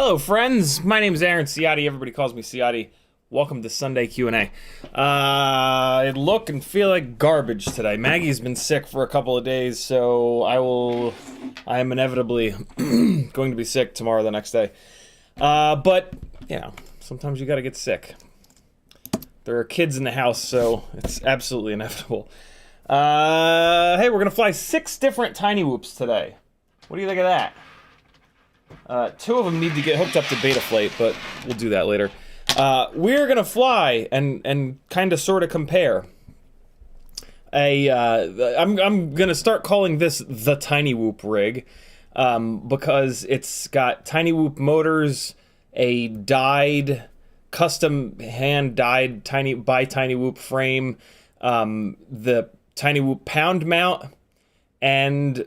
Hello friends, my name is Aaron Ciotti, everybody calls me Ciotti. Welcome to Sunday Q&A. I look and feel like garbage today. Maggie's been sick for a couple of days, so I am inevitably going to be sick tomorrow, the next day. But, you know, sometimes you gotta get sick. There are kids in the house, so it's absolutely inevitable. Hey, we're gonna fly 6 different Tinywhoops today. What do you think of that? 2 of them need to get hooked up to Betaflight, but we'll do that later. We're gonna fly and kind of sort of compare. I'm gonna start calling this the Tinywhoop rig, because it's got Tinywhoop motors, a dyed, custom hand dyed by Tinywhoop frame, the Tinywhoop pound mount, and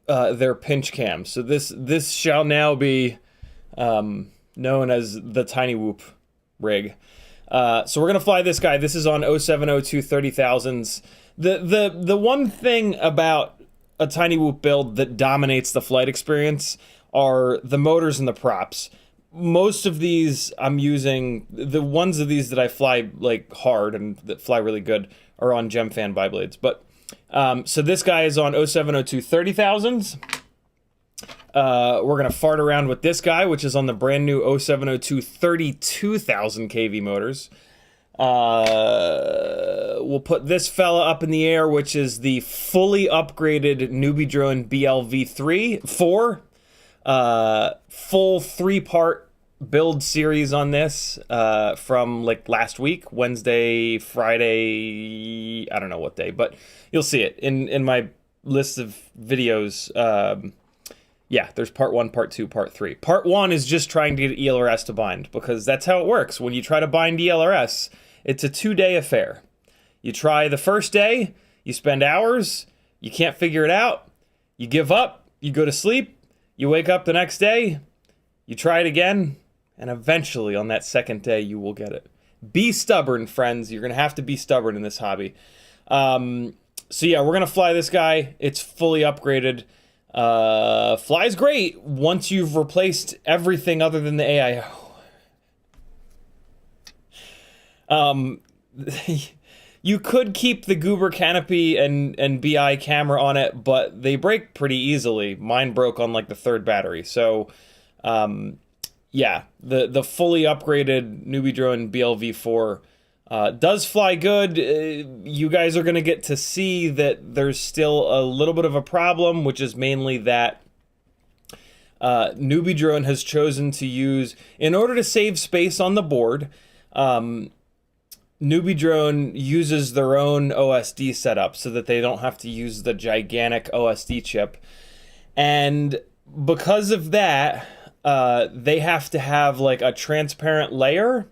their Pinchcam. So this shall now be known as the Tinywhoop rig. So we're gonna fly this guy. This is on 0702 30,000s. The one thing about a Tinywhoop build that dominates the flight experience are the motors and the props. Most of these I'm using, the ones of these that I fly like hard and that fly really good are on Gemfan biblades. But so this guy is on 0702 30,000s. We're going to fart around with this guy, which is on the brand new 0702 32,000 kV motors. We'll put this fella up in the air, which is the fully upgraded NBD drone BLV4. Full 3-part build series on this from like last week, Wednesday, Friday, I don't know what day, but you'll see it in my list of videos. Yeah, there's part 1, part 2, part 3. Part 1 is just trying to get ELRS to bind, because that's how it works. When you try to bind ELRS, it's a 2-day affair. You try the first day, you spend hours, you can't figure it out, you give up, you go to sleep, you wake up the next day, you try it again, and eventually on that second day you will get it. Be stubborn, friends. You're going to have to be stubborn in this hobby. So yeah, we're going to fly this guy. It's fully upgraded. Flies great once you've replaced everything other than the AIO. You could keep the Goober canopy and BeeEye camera on it, but they break pretty easily. Mine broke on like the 3rd battery. So, yeah, the fully upgraded NBD drone BLV4 does fly good. You guys are going to get to see that there's still a little bit of a problem, which is mainly that NBD drone has chosen to use, in order to save space on the board, NBD drone uses their own OSD setup so that they don't have to use the gigantic OSD chip. And because of that, they have to have like a transparent layer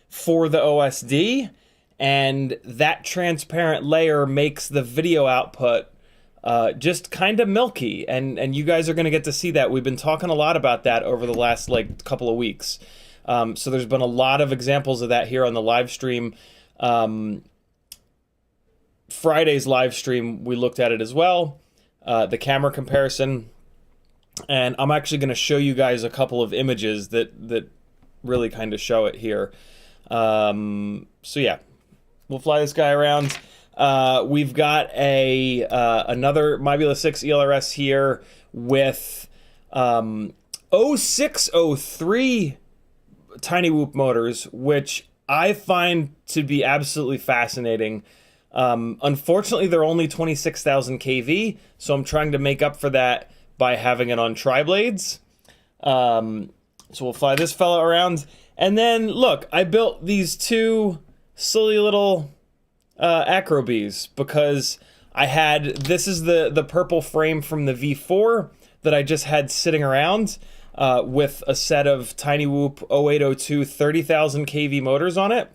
for the OSD, and that transparent layer makes the video output just kind of milky, and you guys are going to get to see that. We've been talking a lot about that over the last like couple of weeks. So there's been a lot of examples of that here on the live stream. Friday's live stream, we looked at it as well, the camera comparison, and I'm actually going to show you guys a couple of images that really kind of show it here. So yeah, we'll fly this guy around. We've got another Mybula 6 ELRS here with 0603 Tinywhoop motors, which I find to be absolutely fascinating. Unfortunately, they're only 26,000 kV, so I'm trying to make up for that by having it on Triblades. So we'll fly this fella around. And then, look, I built these 2 silly little Acrobees because I had, this is the purple frame from the V4 that I just had sitting around with a set of Tinywhoop 0802 30,000 kV motors on it.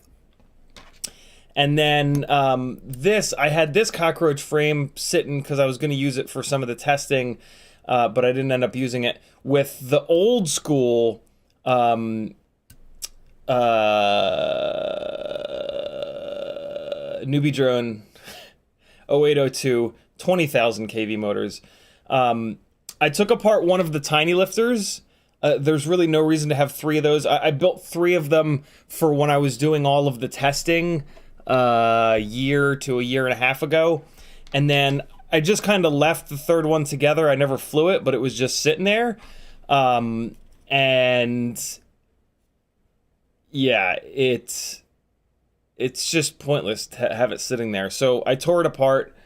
And then I had this Cockroach frame sitting because I was going to use it for some of the testing, but I didn't end up using it, with the old school NBD drone 0802 20,000 kV motors. I took apart one of the tiny lifters. There's really no reason to have 3 of those. I built 3 of them for when I was doing all of the testing a year to a year and a half ago, and then I just kind of left the 3rd one together. I never flew it, but it was just sitting there. And yeah, it's just pointless to have it sitting there. So I tore it apart.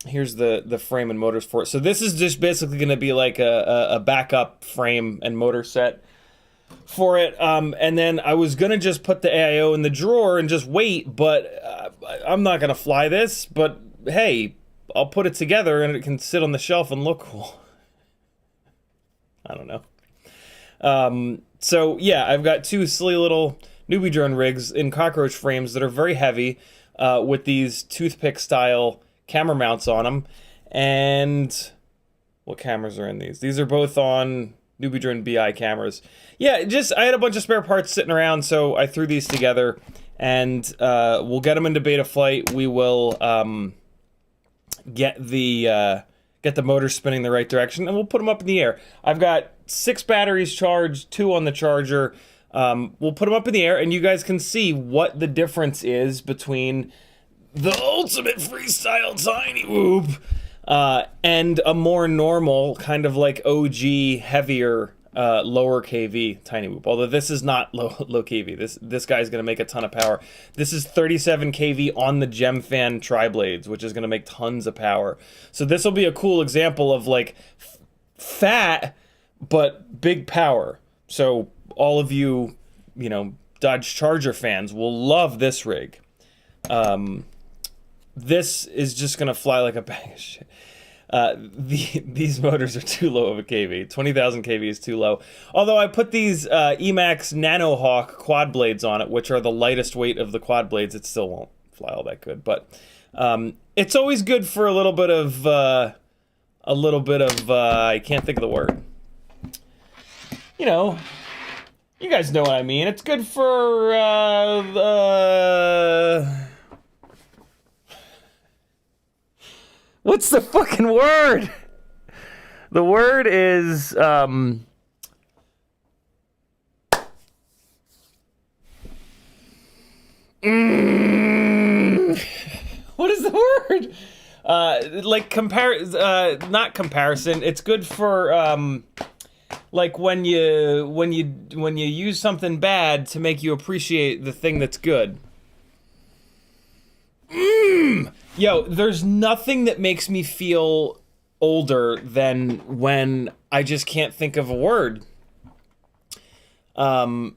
Here's the frame and motors for it. So this is just basically going to be like a backup frame and motor set for it. And then I was going to just put the AIO in the drawer and just wait, but I'm not going to fly this. But hey, I'll put it together and it can sit on the shelf and look cool. I don't know. So yeah, I've got 2 silly little NBD drone rigs in Cockroach frames that are very heavy, with these toothpick style camera mounts on them. And what cameras are in these? These are both on NBD drone BeeEye cameras. Yeah, I had a bunch of spare parts sitting around, so I threw these together, and we'll get them into beta flight. We will get the motor spinning the right direction, and we'll put them up in the air. I've got 6 batteries charged, 2 on the charger. We'll put them up in the air, and you guys can see what the difference is between the ultimate freestyle Tinywhoop and a more normal, kind of like OG, heavier, lower KV Tinywhoop. Although this is not low KV. This guy's going to make a ton of power. This is 37 KV on the Gemfan Triblades, which is going to make tons of power. So this will be a cool example of like fat but big power. So all of you, you know, Dodge Charger fans will love this rig. This is just going to fly like a bag of shit. These motors are too low of a KV. 20,000 KV is too low. Although I put these EMax Nanohawk quad blades on it, which are the lightest weight of the quad blades, it still won't fly all that good. But it's always good for a little bit of I can't think of the word. You know, you guys know what I mean. It's good for what's the fucking word? The word is, what is the word? Like not comparison. It's good for, like when you use something bad to make you appreciate the thing that's good. Yo, there's nothing that makes me feel older than when I just can't think of a word. Well,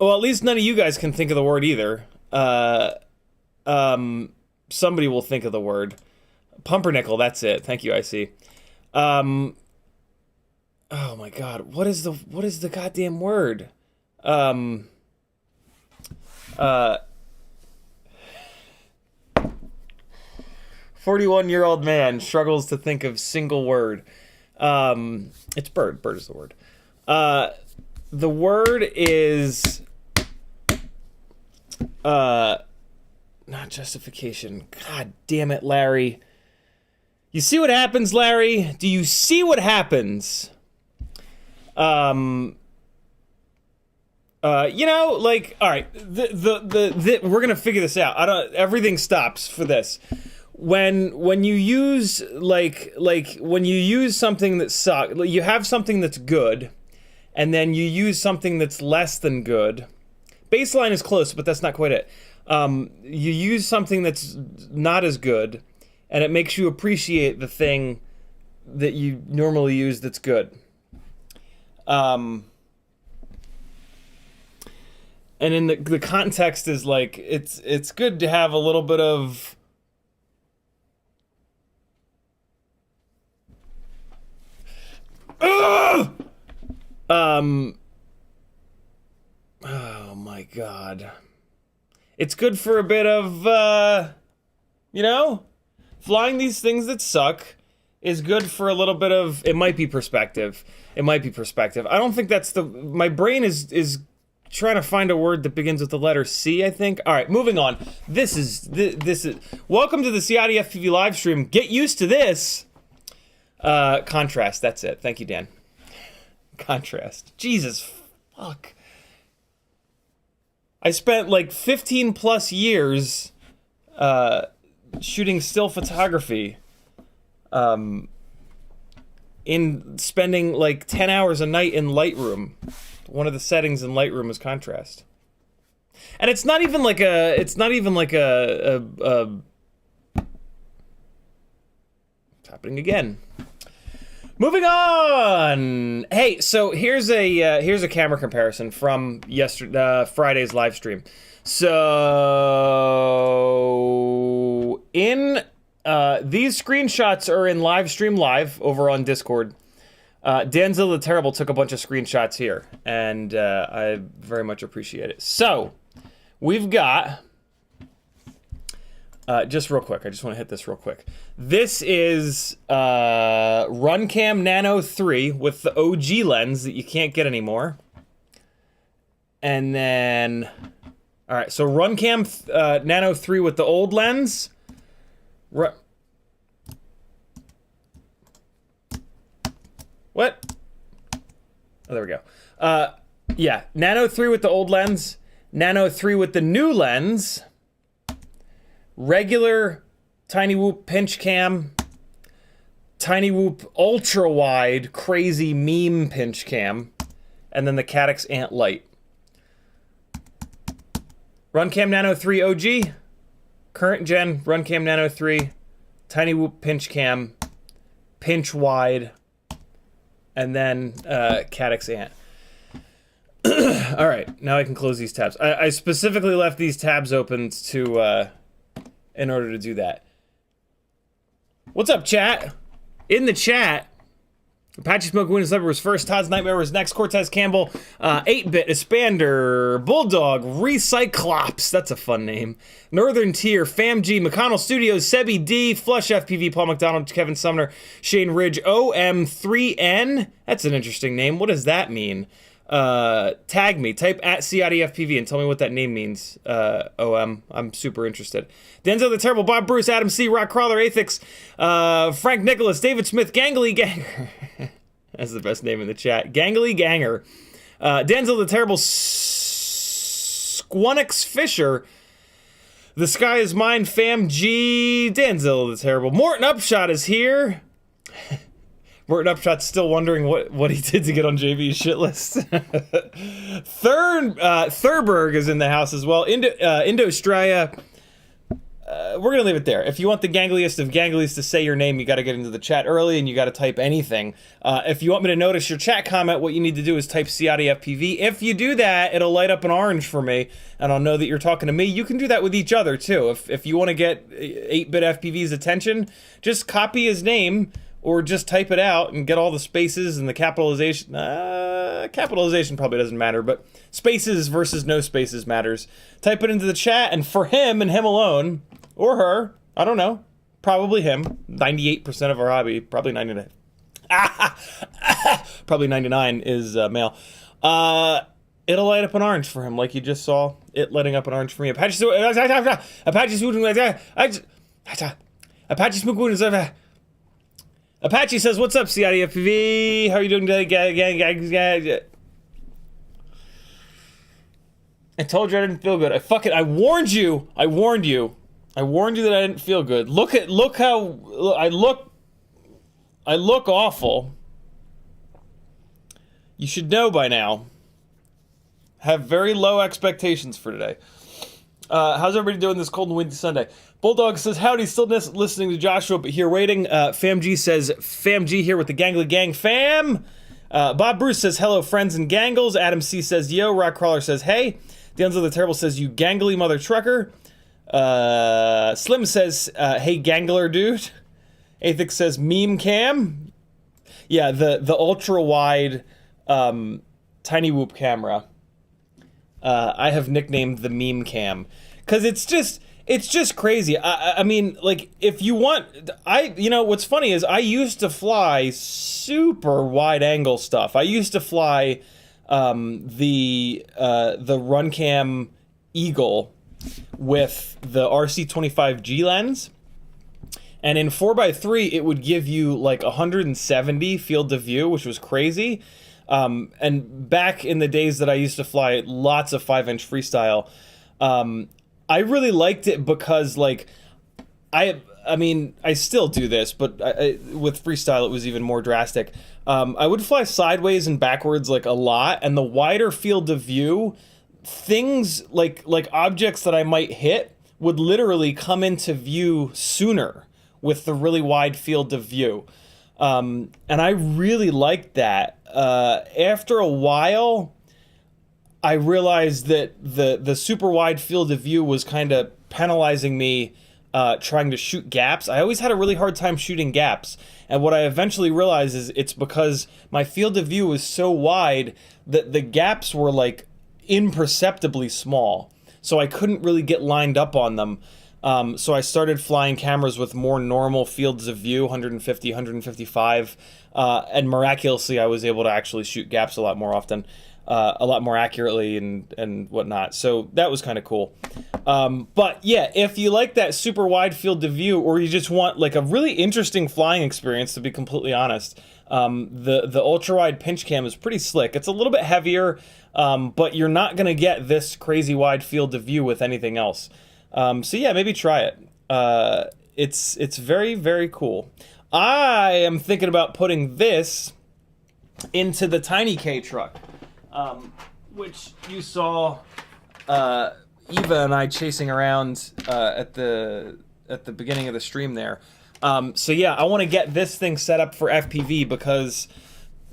at least none of you guys can think of the word either. Somebody will think of the word. Pumpernickel, that's it. Thank you, IC. Oh my god, what is the goddamn word? 41-year-old man struggles to think of single word. It's bird. Bird is the word. The word is not justification. God damn it, Larry. You see what happens, Larry? Do you see what happens? You know, like, all right, we're gonna figure this out. Everything stops for this. When you use when you use something that sucks, you have something that's good, and then you use something that's less than good. Baseline is close, but that's not quite it. You use something that's not as good, and it makes you appreciate the thing that you normally use that's good. And in the context is like it's good to have a little bit of oh my god. It's good for a bit of you know, flying these things that suck is good for a little bit of, it might be perspective. It might be perspective. I don't think that's my brain is trying to find a word that begins with the letter C, I think. All right, moving on. This is welcome to the CiottiFPV live stream. Get used to this. Contrast, that's it. Thank you, Dan. Contrast. Jesus fuck. I spent like 15 plus years shooting still photography. In spending like 10 hours a night in Lightroom. One of the settings in Lightroom is contrast. And it's not even like it's happening again. Moving on. Hey, so here's a camera comparison from Friday's live stream. So in these screenshots are in live stream live over on Discord. Danzilla the Terrible took a bunch of screenshots here, and I very much appreciate it. So we've got just real quick. I just want to hit this real quick. This is Runcam Nano 3 with the OG lens that you can't get anymore. And then, all right, so Runcam Nano 3 with the old lens. What? Oh, there we go. Yeah, Nano 3 with the old lens. Nano 3 with the new lens. Regular Tinywhoop Pinchcam. Tinywhoop ultra wide crazy meme Pinchcam, and then the Caddx Ant Lite. Runcam Nano 3 OG, current gen Runcam Nano 3, Tinywhoop Pinchcam, pinch wide, and then Caddx Ant. All right, now I can close these tabs. I specifically left these tabs open to in order to do that. What's up, chat? In the chat, Apache Smoke Wind Slipper was first, Todd's Nightmare was next, Cortez Campbell, 8-Bit, Expander, Bulldog, Recyclops, that's a fun name, Northern Tier, FamG, McConnell Studios, Sebi D, Flush FPV, Paul McDonald, Kevin Sumner, Shane Ridge, OM3N, that's an interesting name, what does that mean? Tag me, type at CiottiFPV and tell me what that name means. I'm super interested. Denzel the Terrible, Bob Bruce, Adam C, Rock Crawler, Athix, Frank Nicholas, David Smith, Gangly Ganger. That's the best name in the chat. Gangly Ganger. Denzel the Terrible, Squonix Fisher, The Sky Is Mine, Fam G, Denzel the Terrible. Morton Upshot is here. Morton Upshot's still wondering what he did to get on JV's shit list. Thurberg is in the house as well. Indo-Australia. We're going to leave it there. If you want the gangliest of ganglies to say your name, you got to get into the chat early and you got to type anything. If you want me to notice your chat comment, what you need to do is type CiottiFPV. If you do that, it'll light up an orange for me, and I'll know that you're talking to me. You can do that with each other, too. If you want to get 8-Bit FPV's attention, just copy his name, or just type it out and get all the spaces and the capitalization. Capitalization probably doesn't matter, but spaces versus no spaces matters. Type it into the chat, and for him and him alone, or her, I don't know, probably him, 98% of our hobby, probably 99. Probably 99 is male. It'll light up an orange for him, like you just saw it lighting up an orange for me. Apache Smoke Apache says, what's up, CiottiFPV? How are you doing today? I told you I didn't feel good. I warned you. I warned you that I didn't feel good. Look how I look awful. You should know by now. Have very low expectations for today. How's everybody doing this cold and windy Sunday? Bulldog says, howdy, still listening to Joshua, but here waiting. FamG says, FamG here with the Gangly Gang fam. Bob Bruce says, hello, friends and gangles. Adam C says, yo. Rock Crawler says, hey. Denzel the Terrible says, you gangly mother trucker. Slim says, hey, gangler dude. Athix says, meme cam. Yeah, the ultra-wide Tinywhoop camera. I have nicknamed the meme cam. Because it's just crazy. I mean, like, if you want, what's funny is I used to fly super wide angle stuff. I used to fly the Runcam Eagle with the RC25G lens. And in 4x3, it would give you like 170 field of view, which was crazy. And back in the days that I used to fly lots of 5-inch freestyle, I really liked it because, like, I mean, I still do this, but with freestyle it was even more drastic. I would fly sideways and backwards, like, a lot, and the wider field of view, things like objects that I might hit would literally come into view sooner with the really wide field of view. And I really liked that. After a while, I realized that the super wide field of view was kind of penalizing me trying to shoot gaps. I always had a really hard time shooting gaps. And what I eventually realized is it's because my field of view was so wide that the gaps were like imperceptibly small. So I couldn't really get lined up on them. So I started flying cameras with more normal fields of view, 150, 155. And miraculously, I was able to actually shoot gaps a lot more often. A lot more accurately and whatnot. So that was kind of cool. But yeah, if you like that super wide field of view, or you just want like a really interesting flying experience, to be completely honest, the ultra wide Pinchcam is pretty slick. It's a little bit heavier, but you're not going to get this crazy wide field of view with anything else. So yeah, maybe try it. It's very, very cool. I am thinking about putting this into the Tiny K truck, which you saw Eva and I chasing around at the beginning of the stream there. So yeah, I want to get this thing set up for FPV because,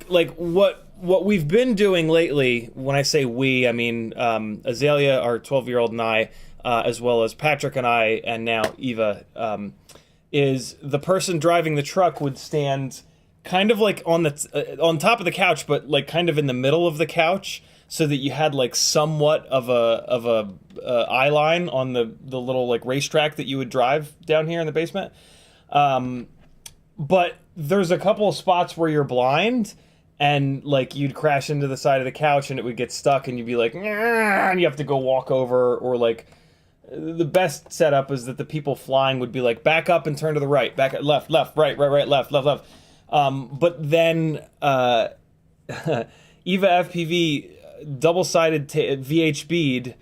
like, what we've been doing lately, when I say we, I mean Azalea, our 12-year-old, and I, as well as Patrick and I, and now Eva, is the person driving the truck would stand kind of like on top of the couch, but like kind of in the middle of the couch, so that you had like somewhat of a eye line on the little like racetrack that you would drive down here in the basement. But there's a couple of spots where you're blind, and like you'd crash into the side of the couch and it would get stuck, and you'd be like, "Nyah," and you have to go walk over, or like the best setup is that the people flying would be like, back up and turn to the right, back left, left, right, right, right, left, left, left. But then Eva FPV double-sided VHB'd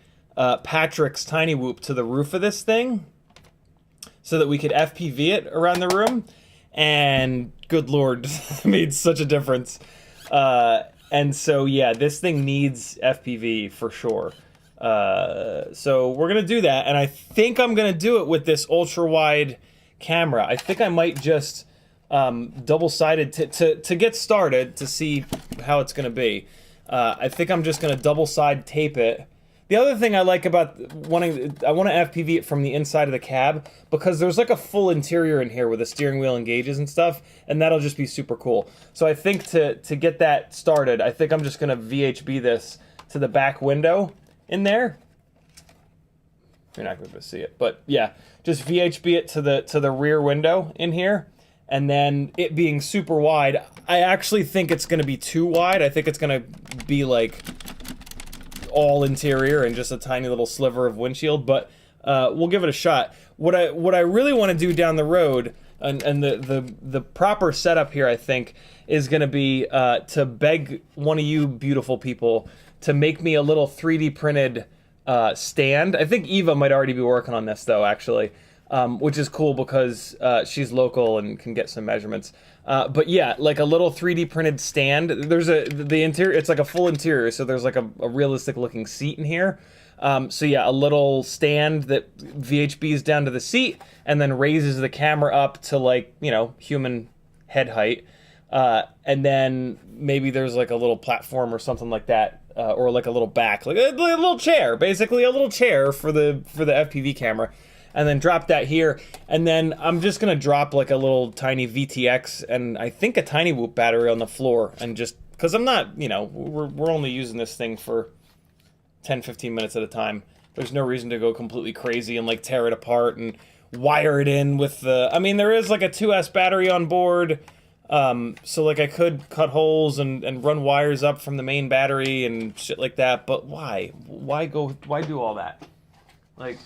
Patrick's Tinywhoop to the roof of this thing so that we could FPV it around the room, and good lord, made such a difference. And so yeah, this thing needs FPV for sure. So we're gonna do that, and I think I'm gonna do it with this ultra-wide camera. I think I might just double-sided to get started to see how it's gonna be. I think I'm just gonna double-side tape it. The other thing I like about I want to FPV it from the inside of the cab, because there's like a full interior in here with a steering wheel and gauges and stuff, and that'll just be super cool. So I think to get that started, I think I'm just gonna VHB this to the back window in there. You're not going to see it, but yeah, just VHB it to the rear window in here, and then it being super wide. I actually think it's going to be too wide. I think it's going to be like all interior and just a tiny little sliver of windshield, but we'll give it a shot. What I really want to do down the road, and the proper setup here, I think, is going to be to beg one of you beautiful people to make me a little 3D printed stand. I think Eva might already be working on this though, actually, which is cool because she's local and can get some measurements. But yeah, like a little 3D printed stand. There's the interior. It's like a full interior, so there's like a realistic looking seat in here. So yeah, a little stand that VHBs down to the seat and then raises the camera up to, like, you know, human head height. And then maybe there's like a little platform or something like that. Or like a little back, like a little chair, basically a little chair for the FPV camera, and then drop that here. And then I'm just gonna drop like a little tiny VTX and I think a Tinywhoop battery on the floor, and just because I'm not, you know, we're only using this thing for 10-15 minutes at a time. There's no reason to go completely crazy and like tear it apart and wire it in with the. I mean, there is like a 2S battery on board. So like I could cut holes and run wires up from the main battery and shit like that, but why do all that? Like,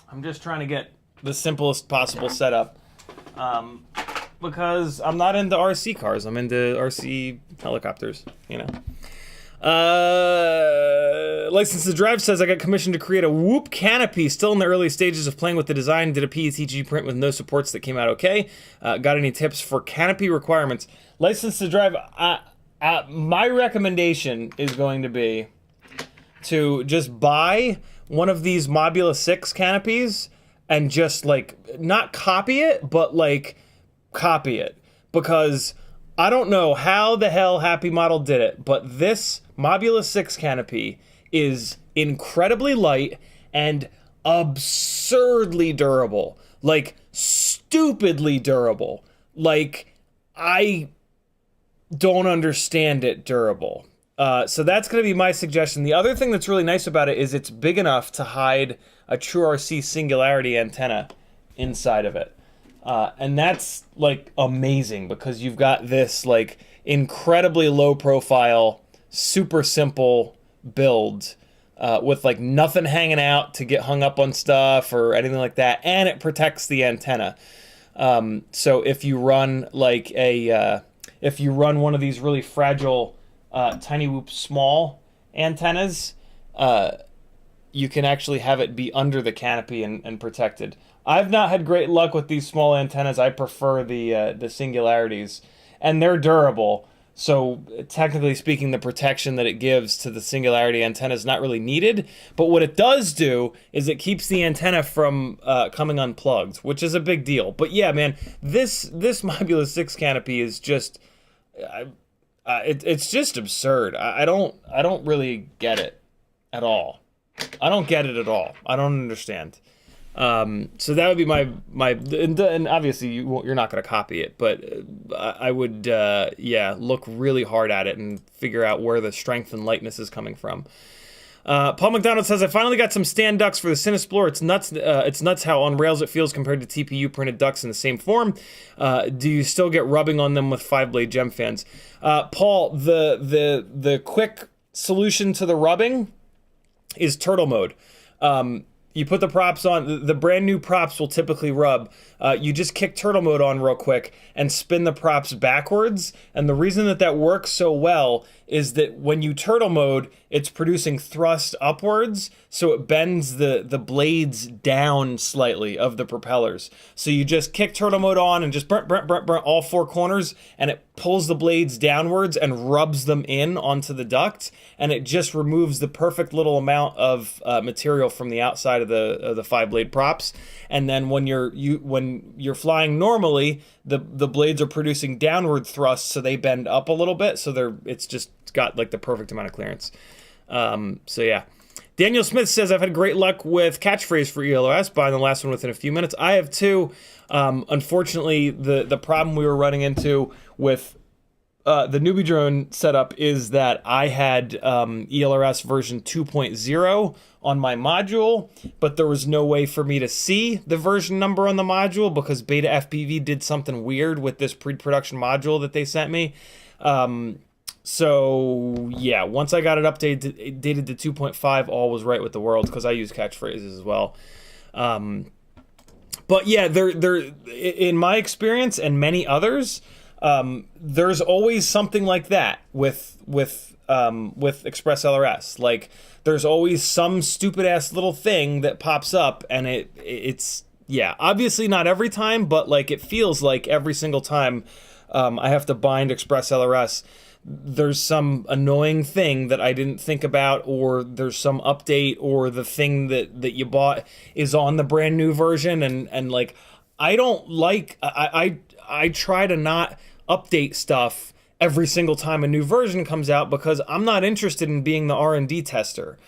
I'm just trying to get the simplest possible setup, because I'm not into RC cars, I'm into RC helicopters, you know. License to Drive says, I got commissioned to create a Whoop canopy. Still in the early stages of playing with the design. Did a PETG print with no supports that came out okay. Got any tips for canopy requirements? License to Drive, my recommendation is going to be to just buy one of these Mobula 6 canopies and just, like, not copy it, but, like, copy it. Because I don't know how the hell Happy Model did it, but this Mobula 6 canopy is incredibly light and absurdly durable. Like, stupidly durable. Like, I don't understand it durable. So that's going to be my suggestion. The other thing that's really nice about it is it's big enough to hide a True RC Singularity antenna inside of it. And that's, like, amazing because you've got this, like, incredibly low profile, super simple build with, like, nothing hanging out to get hung up on stuff or anything like that, and it protects the antenna. So if you run, like, if you run one of these really fragile Tinywhoop small antennas, you can actually have it be under the canopy and protected. I've not had great luck with these small antennas. I prefer the singularities, and they're durable. So technically speaking, the protection that it gives to the singularity antenna is not really needed. But what it does do is it keeps the antenna from coming unplugged, which is a big deal. But yeah, man, this Mobula 6 canopy is just it's just absurd. I don't really get it at all. I don't get it at all. I don't understand. So that would be my and obviously you're not going to copy it, but I would yeah, look really hard at it and figure out where the strength and lightness is coming from. Paul McDonald says, I finally got some stand ducks for the Cinesplorer. It's nuts how on rails it feels compared to TPU printed ducks in the same form. Do you still get rubbing on them with 5-blade Gemfans? Paul, the quick solution to the rubbing is turtle mode. You put the props on, the brand new props will typically rub. You just kick turtle mode on real quick and spin the props backwards. And the reason that works so well is that when you turtle mode, it's producing thrust upwards, so it bends the blades down slightly of the propellers. So you just kick turtle mode on and just burn all 4 corners, and it pulls the blades downwards and rubs them in onto the duct, and it just removes the perfect little amount of material from the outside of the 5-blade props. And then when you're flying normally, the blades are producing downward thrust, so they bend up a little bit. So it's got like the perfect amount of clearance. So yeah. Daniel Smith says, I've had great luck with catchphrase for ELRS, buying the last one within a few minutes. I have too. Unfortunately, the problem we were running into with the newbie drone setup is that I had ELRS version 2.0 on my module, but there was no way for me to see the version number on the module because BetaFPV did something weird with this pre-production module that they sent me. So yeah, once I got it updated to 2.5, all was right with the world because I use catchphrases as well. But yeah, there in my experience and many others, there's always something like that with Express LRS. Like there's always some stupid ass little thing that pops up, and it's yeah, obviously not every time, but like it feels like every single time I have to bind Express LRS, there's some annoying thing that I didn't think about, or there's some update, or the thing that you bought is on the brand new version, and like I don't like I try to not update stuff every single time a new version comes out because I'm not interested in being the R&D tester.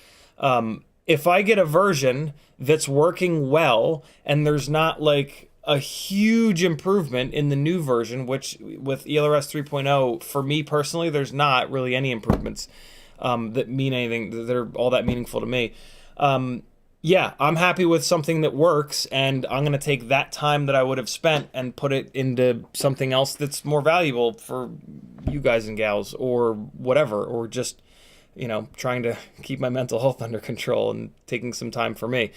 If I get a version that's working well and there's not like a huge improvement in the new version, which with ELRS 3.0, for me personally, there's not really any improvements that mean anything, that are all that meaningful to me. Yeah, I'm happy with something that works, and I'm going to take that time that I would have spent and put it into something else that's more valuable for you guys and gals, or whatever, or just, you know, trying to keep my mental health under control and taking some time for me.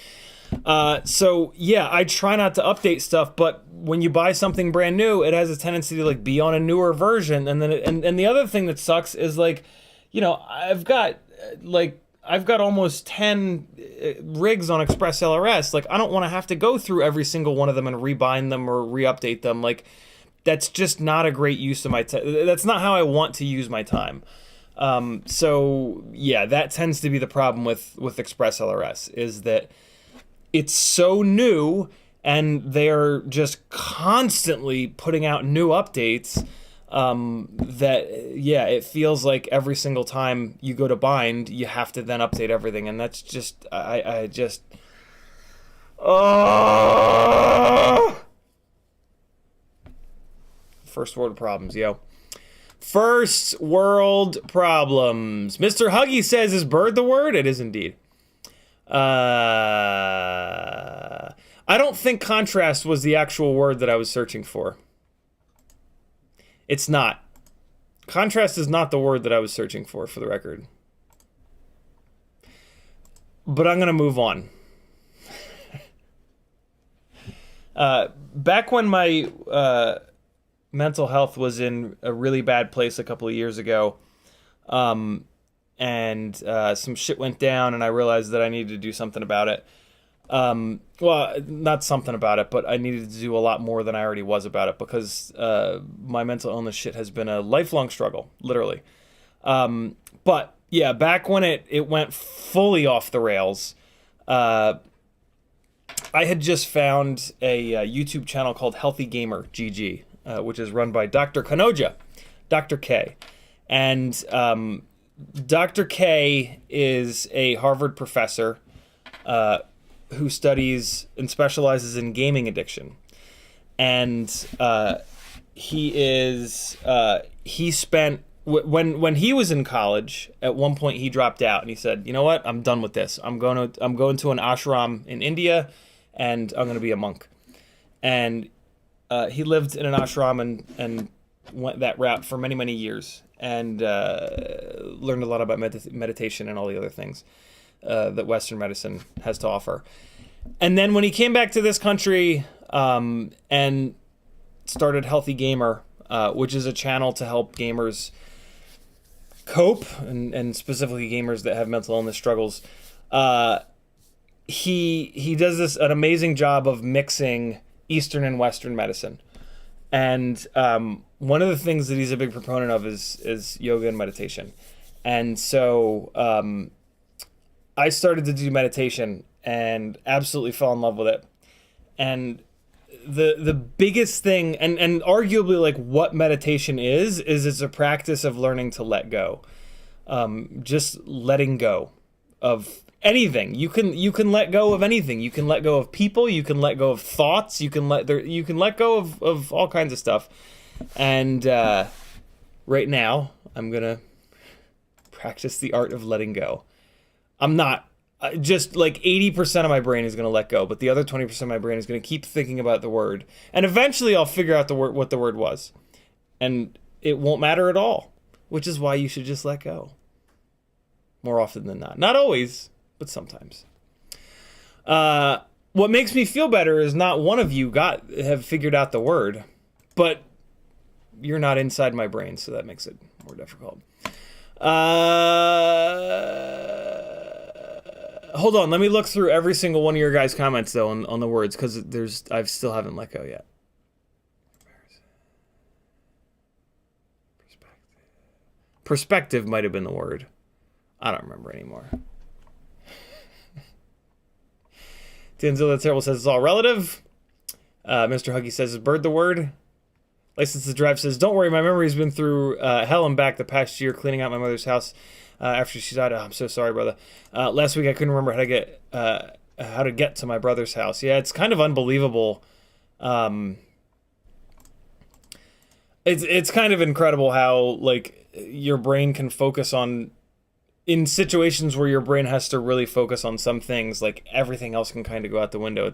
So yeah, I try not to update stuff, but when you buy something brand new, it has a tendency to like be on a newer version, and then and the other thing that sucks is like, you know, I've got almost 10 rigs on Express LRS. Like, I don't want to have to go through every single one of them and rebind them or re-update them. Like, that's just not a great use of my time. That's not how I want to use my time. So, yeah, that tends to be the problem with Express LRS, is that it's so new and they're just constantly putting out new updates that, yeah, it feels like every single time you go to bind, you have to then update everything, and that's just, I just, first world problems, yo. First world problems. Mr. Huggy says, is bird the word? It is indeed. I don't think contrast was the actual word that I was searching for. It's not. Contrast is not the word that I was searching for the record. But I'm going to move on. Back when my mental health was in a really bad place a couple of years ago, and some shit went down and I realized that I needed to do something about it. Well, not something about it, but I needed to do a lot more than I already was about it because my mental illness shit has been a lifelong struggle, literally. But yeah, back when it went fully off the rails, I had just found a YouTube channel called Healthy Gamer GG, which is run by Dr. Kanoja, Dr. K. And Dr. K is a Harvard professor who studies and specializes in gaming addiction. And he spent, when he was in college, at one point he dropped out and he said, you know what, I'm done with this. I'm going to an ashram in India and I'm going to be a monk. And he lived in an ashram and went that route for many, many years and learned a lot about meditation and all the other things that Western medicine has to offer. And then when he came back to this country and started Healthy Gamer, which is a channel to help gamers cope, and specifically gamers that have mental illness struggles, he does an amazing job of mixing Eastern and Western medicine. And one of the things that he's a big proponent of is yoga and meditation. And so I started to do meditation and absolutely fell in love with it. And the biggest thing, and arguably like what meditation is it's a practice of learning to let go. Just letting go of anything. You can let go of anything. You can let go of people, you can let go of thoughts, you can let go of all kinds of stuff. And right now I'm gonna practice the art of letting go. I'm not just like 80% of my brain is going to let go, but the other 20% of my brain is going to keep thinking about the word. And eventually I'll figure out what the word was. And it won't matter at all, which is why you should just let go. More often than not. Not always, but sometimes. What makes me feel better is not one of you have figured out the word, but you're not inside my brain, so that makes it more difficult. Hold on, let me look through every single one of your guys' comments though on the words, because I still haven't let go yet. Perspective might have been the word. I don't remember anymore. Denzel the Terrible says it's all relative. Mr. Huggy says is bird the word. License to Drive says, don't worry, my memory's been through hell and back the past year cleaning out my mother's house after she died. Oh, I'm so sorry, brother. Last week I couldn't remember how to get to my brother's house. Yeah, it's kind of unbelievable. It's kind of incredible how like your brain can focus on, in situations where your brain has to really focus on some things, like everything else can kind of go out the window.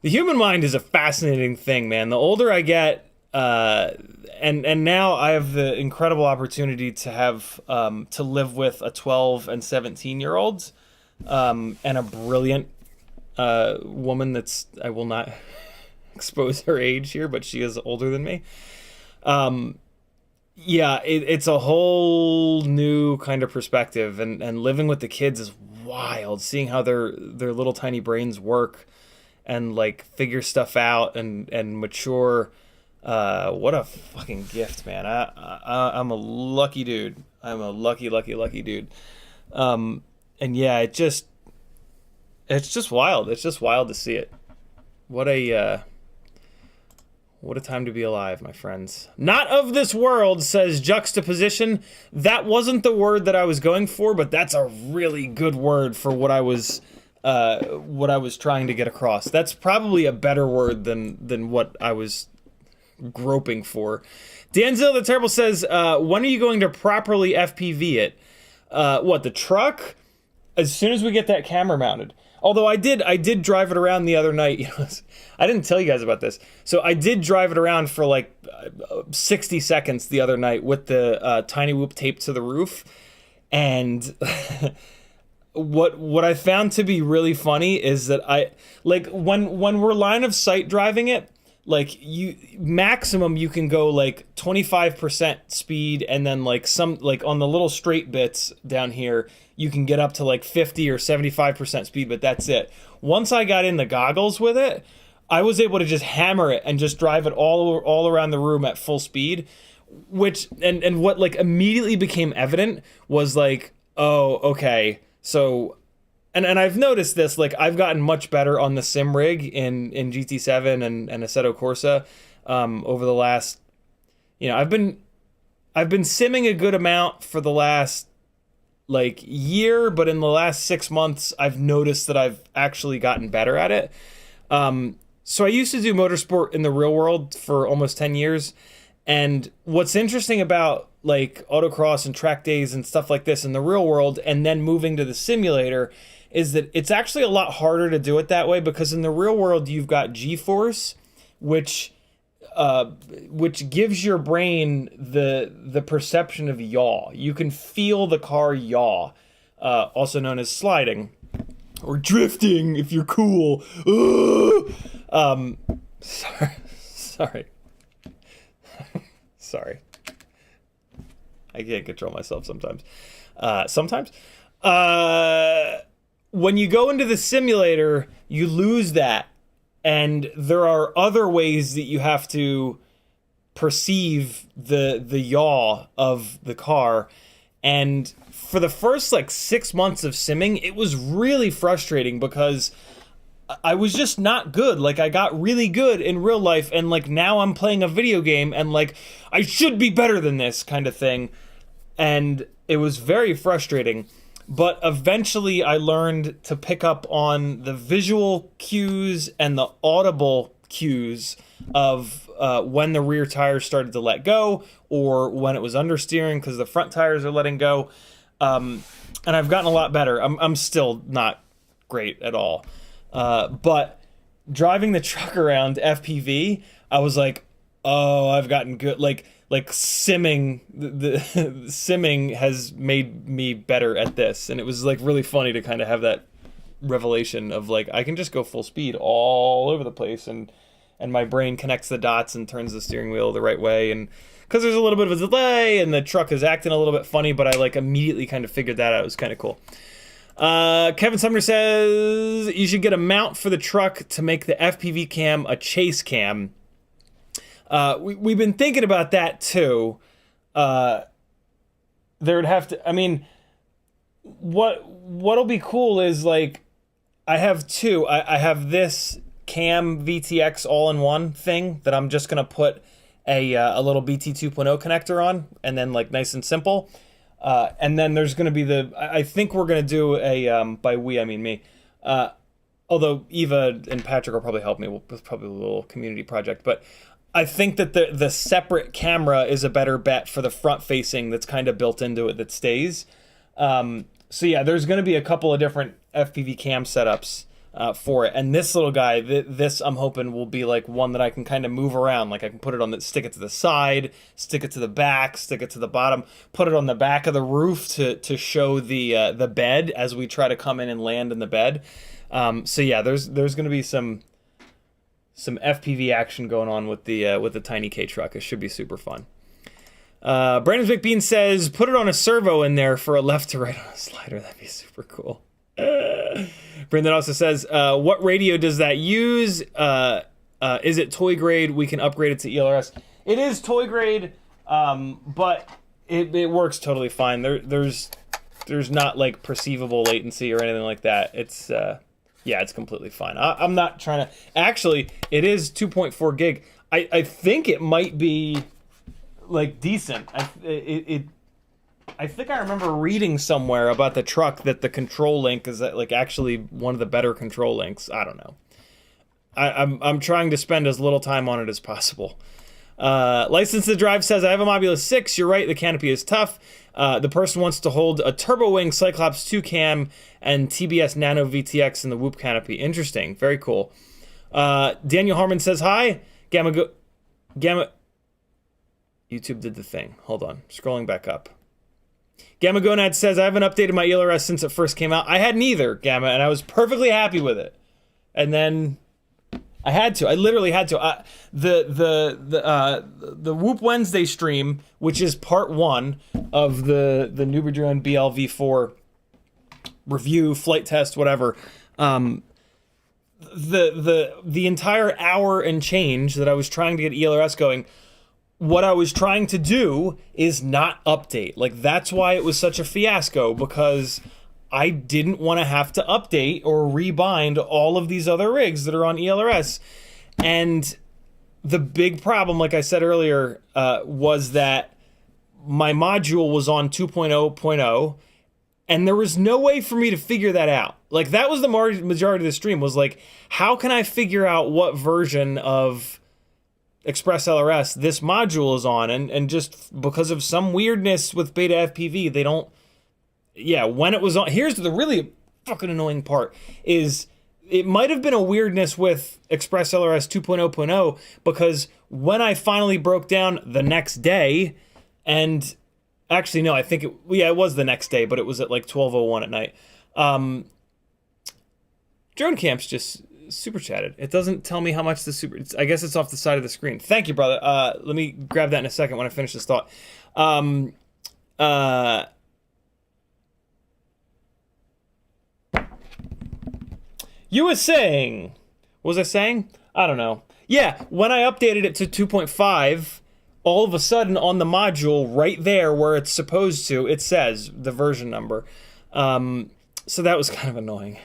The human mind is a fascinating thing, man. The older I get, and now I have the incredible opportunity to have to live with a 12 and 17-year-olds, and a brilliant woman I will not expose her age here, but she is older than me. Yeah, it's a whole new kind of perspective, and living with the kids is wild. Seeing how their little tiny brains work and like figure stuff out and mature. What a fucking gift, man. I'm a lucky dude. I'm a lucky dude. And yeah, it's just wild. It's just wild to see it. What a time to be alive, my friends. Not of this world, says juxtaposition. That wasn't the word that I was going for, but that's a really good word for what I was trying to get across. That's probably a better word than what I was groping for. Danzel the Terrible says, when are you going to properly FPV it? What, the truck? As soon as we get that camera mounted. Although I did drive it around the other night. You know, I didn't tell you guys about this. So I did drive it around for like 60 seconds the other night with the Tinywhoop taped to the roof. And what I found to be really funny is that when we're line of sight driving it, like you maximum you can go like 25% speed, and then like some like on the little straight bits down here you can get up to like 50 or 75% speed, but that's it. Once I got in the goggles with it, I was able to just hammer it and just drive it all around the room at full speed, which and what like immediately became evident was like, oh, okay, so and I've noticed this, like I've gotten much better on the sim rig in GT7 and Assetto Corsa over the last, you know, I've been simming a good amount for the last like year, but in the last 6 months I've noticed that I've actually gotten better at it. So I used to do motorsport in the real world for almost 10 years. And what's interesting about like autocross and track days and stuff like this in the real world, and then moving to the simulator, is that it's actually a lot harder to do it that way, because in the real world you've got G-force, which gives your brain the perception of yaw. You can feel the car yaw, also known as sliding or drifting if you're cool. Sorry. Sorry. I can't control myself sometimes. When you go into the simulator, you lose that. And there are other ways that you have to perceive the yaw of the car. And for the first like 6 months of simming, it was really frustrating because I was just not good. Like I got really good in real life, and like now I'm playing a video game and like I should be better than this kind of thing. And it was very frustrating. But eventually I learned to pick up on the visual cues and the audible cues of when the rear tires started to let go, or when it was understeering because the front tires are letting go. And I've gotten a lot better. I'm still not great at all. But driving the truck around FPV, I was like, oh, I've gotten good. Like simming, the simming has made me better at this. And it was like really funny to kind of have that revelation of like, I can just go full speed all over the place, and my brain connects the dots and turns the steering wheel the right way. And because there's a little bit of a delay and the truck is acting a little bit funny, but I like immediately kind of figured that out. It was kind of cool. Kevin Sumner says you should get a mount for the truck to make the FPV cam a chase cam. We've been thinking about that too. There would have to, I mean, what'll be cool is like, I have two. I have this cam VTX all-in-one thing that I'm just gonna put a little BT 2.0 connector on, and then like nice and simple. And then there's gonna be I think we're gonna do a, by we I mean me. Although Eva and Patrick will probably help me with probably a little community project, but I think that the separate camera is a better bet for the front facing that's kind of built into it that stays. So yeah, there's going to be a couple of different FPV cam setups for it. And this little guy, this I'm hoping will be like one that I can kind of move around. Like I can put it on stick it to the side, stick it to the back, stick it to the bottom, put it on the back of the roof to show the bed as we try to come in and land in the bed. So yeah, there's going to be some FPV action going on with the Tiny K truck. It should be super fun. Brandon McBean says, put it on a servo in there for a left to right on a slider. That'd be super cool. Brendan also says, what radio does that use? Is it toy grade? We can upgrade it to ELRS. It is toy grade, but it works totally fine. There's not like perceivable latency or anything like that. It's yeah, it's completely fine. I'm not trying to... Actually, it is 2.4 gig. I think it might be, like, decent. I think I remember reading somewhere about the truck that the control link is, like, actually one of the better control links. I don't know. I'm trying to spend as little time on it as possible. License to Drive says, I have a Mobula 6. You're right, the canopy is tough. The person wants to hold a Turbo Wing Cyclops 2 cam and TBS Nano VTX in the Whoop canopy. Interesting. Very cool. Daniel Harmon says, hi. Gamma... YouTube did the thing. Hold on. Scrolling back up. Gamma Gonad says, I haven't updated my ELRS since it first came out. I hadn't either, Gamma, and I was perfectly happy with it. And then I had to. I literally had to. The Whoop Wednesday stream, which is part 1 of the NBD Drone BLV4 review, flight test, whatever. The entire hour and change that I was trying to get ELRS going, what I was trying to do is not update. Like, that's why it was such a fiasco, because I didn't want to have to update or rebind all of these other rigs that are on ELRS. And the big problem, like I said earlier, was that my module was on 2.0.0, and there was no way for me to figure that out. Like, that was the majority of the stream, was like, how can I figure out what version of Express LRS this module is on? And just because of some weirdness with Beta FPV, they don't... Yeah, when it was on... Here's the really fucking annoying part, is it might have been a weirdness with Express LRS 2.0.0, because when I finally broke down the next day, and... Actually, no, I think it was the next day, but it was at like 12:01 at night. Drone Camp's just super chatted. It doesn't tell me how much the super... I guess it's off the side of the screen. Thank you, brother. Let me grab that in a second when I finish this thought. You were saying... What was I saying? I don't know. Yeah, when I updated it to 2.5... all of a sudden on the module right there where it's supposed to, it says the version number. So that was kind of annoying.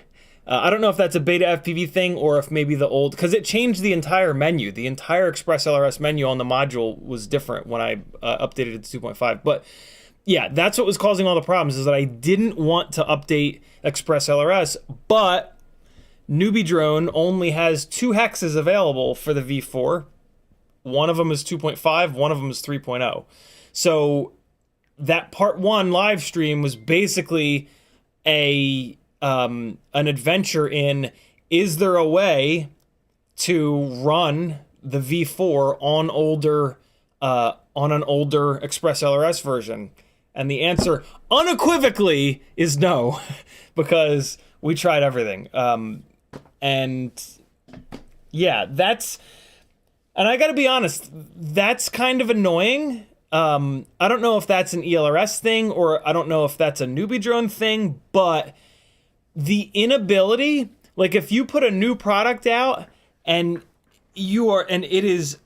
I don't know if that's a Beta FPV thing or if maybe the old, because it changed the entire menu. The entire Express LRS menu on the module was different when I updated it to 2.5. But yeah, that's what was causing all the problems, is that I didn't want to update Express LRS, but NBD Drone only has 2 hexes available for the V4. One of them is 2.5, one of them is 3.0. So that part 1 live stream was basically an adventure in, is there a way to run the V4 on an older Express LRS version? And the answer unequivocally is no, because we tried everything. And yeah, that's... And I gotta be honest, that's kind of annoying. I don't know if that's an ELRS thing, or I don't know if that's a NBD Drone thing, but the inability, like if you put a new product out and it is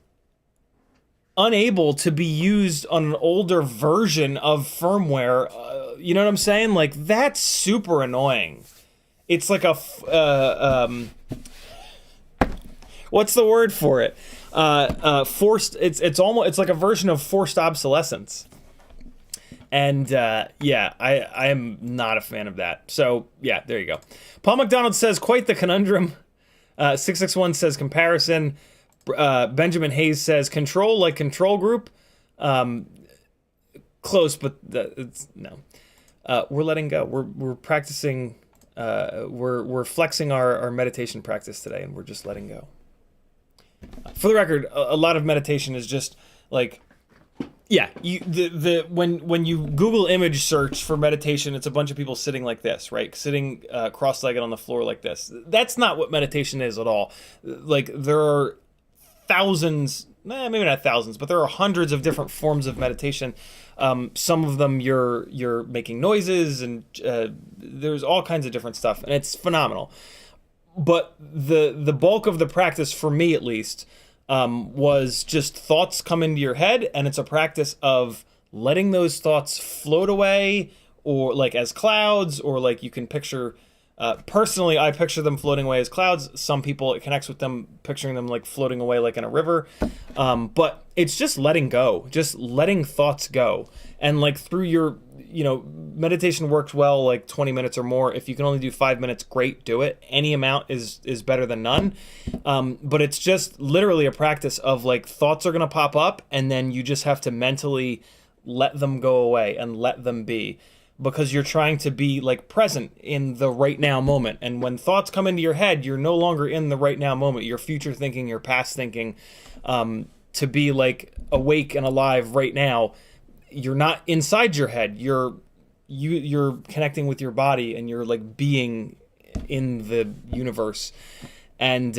unable to be used on an older version of firmware, you know what I'm saying? Like, that's super annoying. It's like a, what's the word for it? Forced, it's like a version of forced obsolescence. And yeah, I am not a fan of that. So yeah, there you go. Paul McDonald says, quite the conundrum. 661 says comparison. Benjamin Hayes says control, like control group. Close, but it's no. We're letting go. We're practicing. We're flexing our meditation practice today, and we're just letting go. For the record, a lot of meditation is just like, yeah, when you Google image search for meditation, it's a bunch of people sitting like this, right? Sitting cross-legged on the floor like this. That's not what meditation is at all. Like, there are thousands, maybe not thousands, but there are hundreds of different forms of meditation. Some of them you're making noises, and there's all kinds of different stuff, and it's phenomenal. But the bulk of the practice, for me at least, was just thoughts come into your head, and it's a practice of letting those thoughts float away, or like as clouds, or like you can picture. Personally, I picture them floating away as clouds. Some people, it connects with them picturing them like floating away like in a river. But it's just letting go, just letting thoughts go. And like through your, meditation works well like 20 minutes or more. If you can only do 5 minutes, great, do it. Any amount is better than none. But it's just literally a practice of like thoughts are going to pop up, and then you just have to mentally let them go away and let them be. Because you're trying to be like present in the right now moment. And when thoughts come into your head, you're no longer in the right now moment. You're future thinking, you're past thinking. To be like awake and alive right now, you're not inside your head. You're connecting with your body, and you're like being in the universe. And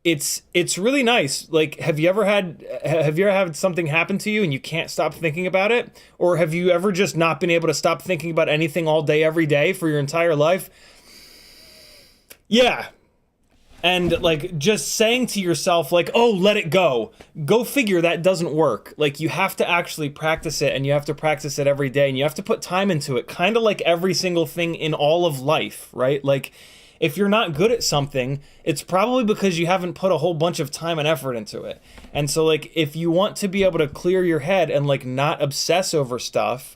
it's really nice. Like, have you ever had something happen to you and you can't stop thinking about it? Or have you ever just not been able to stop thinking about anything all day, every day for your entire life? Yeah. And like just saying to yourself like, oh, let it go. Go figure, that doesn't work. Like, you have to actually practice it, and you have to practice it every day, and you have to put time into it. Kind of like every single thing in all of life, right? Like, if you're not good at something, it's probably because you haven't put a whole bunch of time and effort into it. And so like, if you want to be able to clear your head and like not obsess over stuff,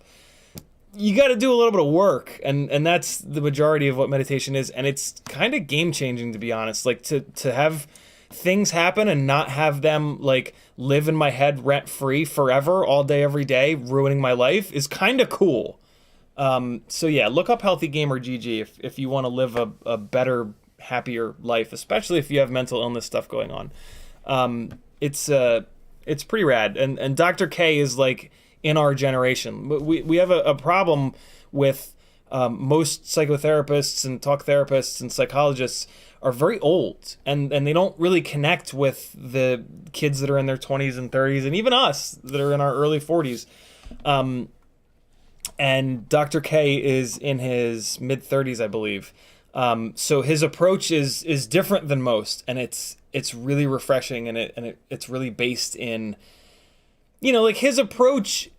you got to do a little bit of work, and that's the majority of what meditation is. And it's kind of game changing, to be honest. Like, to have things happen and not have them like live in my head rent free forever, all day, every day, ruining my life, is kind of cool. So yeah, look up Healthy Gamer GG if you want to live a better, happier life, especially if you have mental illness stuff going on. It's pretty rad. And Dr. K is like in our generation. We have a problem with most psychotherapists and talk therapists and psychologists are very old, and they don't really connect with the kids that are in their 20s and 30s, and even us that are in our early 40s. And Dr. K is in his mid-30s, I believe. So his approach is different than most, and it's really refreshing, and it's really based in, like, his approach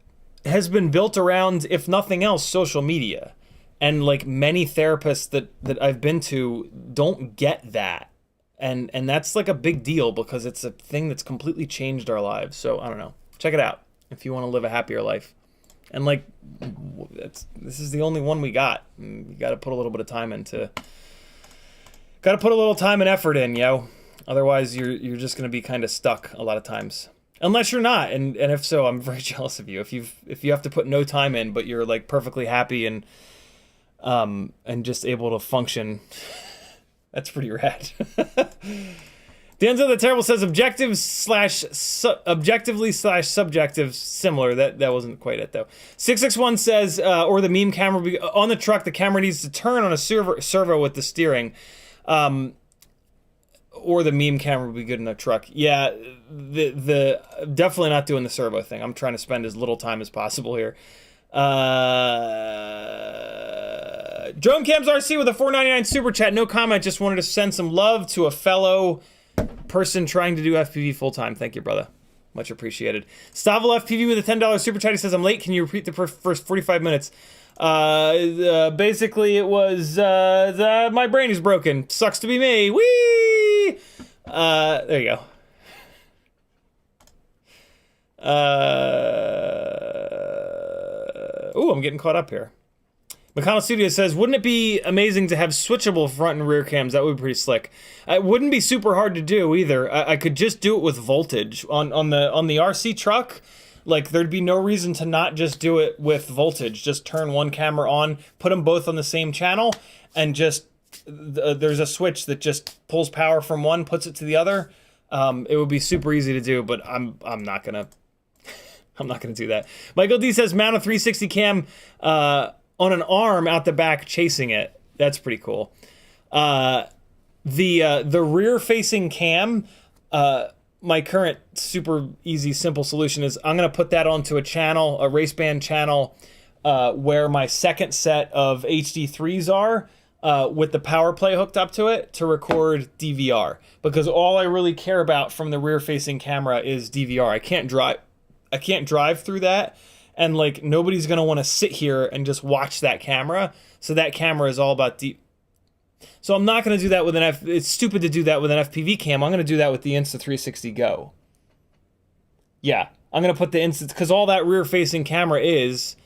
has been built around, if nothing else, social media. And like many therapists that I've been to don't get that. And that's like a big deal, because it's a thing that's completely changed our lives. So I don't know. Check it out if you want to live a happier life. And like, this is the only one we got. You got to put a little bit of time into. Got to put a little time and effort in, yo. Otherwise, you're just gonna be kind of stuck a lot of times. Unless you're not, and if so, I'm very jealous of you. If you have to put no time in, but you're like perfectly happy and just able to function, that's pretty rad. Danzo the Terrible says objectively/subjective similar. That wasn't quite it though. 661 says or the meme camera on the truck. The camera needs to turn on a servo with the steering. Or the meme camera would be good in a truck. Yeah, the definitely not doing the servo thing. I'm trying to spend as little time as possible here. Drone Cams RC with a $4.99 super chat. No comment. Just wanted to send some love to a fellow person trying to do FPV full time. Thank you, brother. Much appreciated. Stavel FPV with a $10 super chat. He says, I'm late. Can you repeat the first 45 minutes? Basically it was my brain is broken. Sucks to be me. Whee! There you go. Ooh, I'm getting caught up here. McConnell Studio says, wouldn't it be amazing to have switchable front and rear cams? That would be pretty slick. It wouldn't be super hard to do either. I could just do it with voltage on the RC truck. Like, there'd be no reason to not just do it with voltage. Just turn one camera on, put them both on the same channel, and just there's a switch that just pulls power from one, puts it to the other. It would be super easy to do, but I'm not gonna do that. Michael D says, mount a 360 cam on an arm out the back, chasing it. That's pretty cool. The rear facing cam. My current super easy, simple solution is I'm going to put that onto a channel, a raceband channel, where my second set of HD3s are, with the power play hooked up to it to record DVR. Because all I really care about from the rear-facing camera is DVR. I can't drive through that, and like nobody's going to want to sit here and just watch that camera. So that camera is all about So I'm not going to do that with it's stupid to do that with an FPV cam. I'm going to do that with the Insta360 Go. Yeah, I'm going to put the because all that rear-facing camera is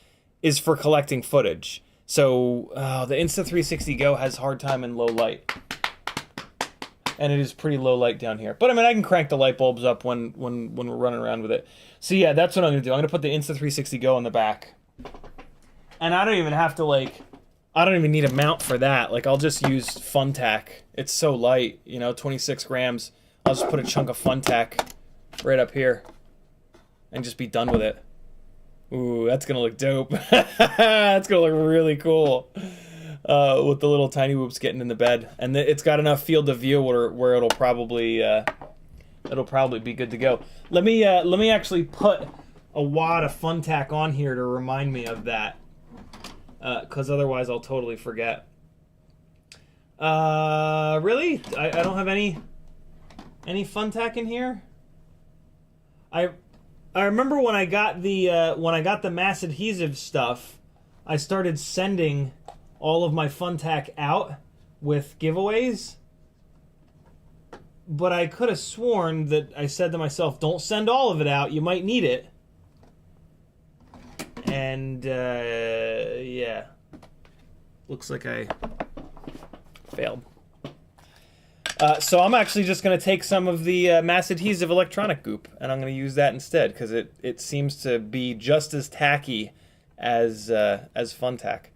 for collecting footage. So the Insta360 Go has hard time in low light. And it is pretty low light down here. But I mean, I can crank the light bulbs up when we're running around with it. So yeah, that's what I'm going to do. I'm going to put the Insta360 Go on the back. And I don't even have to I don't even need a mount for that. Like, I'll just use Funtac. It's so light, 26 grams. I'll just put a chunk of Funtac right up here and just be done with it. Ooh, that's gonna look dope. That's gonna look really cool. with the little Tinywhoops getting in the bed, and it's got enough field of view where it'll probably be good to go. Let me actually put a wad of fun tack on here to remind me of that, because otherwise I'll totally forget. Really? I don't have any fun tack in here. I remember when I got the mass adhesive stuff, I started sending all of my fun tack out with giveaways. But I could have sworn that I said to myself, don't send all of it out, you might need it. And yeah, looks like I failed. So I'm actually just going to take some of the mass adhesive electronic goop, and I'm going to use that instead, because it seems to be just as tacky as fun tack.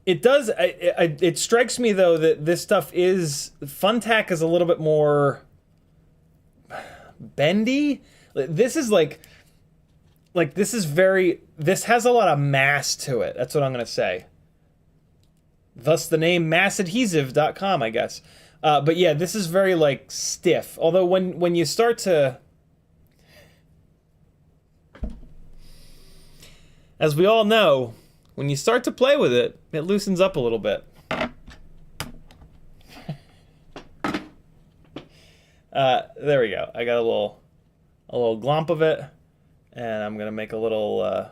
It does. It strikes me though that this stuff fun tack is a little bit more bendy. This is this has a lot of mass to it. That's what I'm going to say. Thus the name massadhesive.com, I guess. But yeah, this is very like stiff. Although when you start to, as we all know, when you start to play with it, it loosens up a little bit. There we go. I got a little glomp of it, and I'm gonna make a little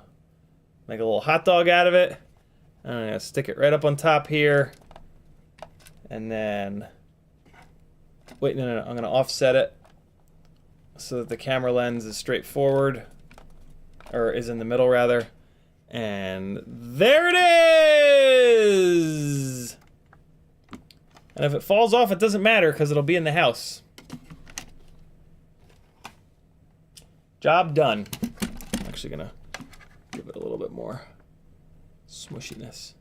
hot dog out of it. I'm gonna stick it right up on top here, and then wait, no, I'm gonna offset it so that the camera lens is straight forward, or is in the middle rather. And there it is! And if it falls off, it doesn't matter because it'll be in the house. Job done. I'm actually gonna give it a little bit more smushiness.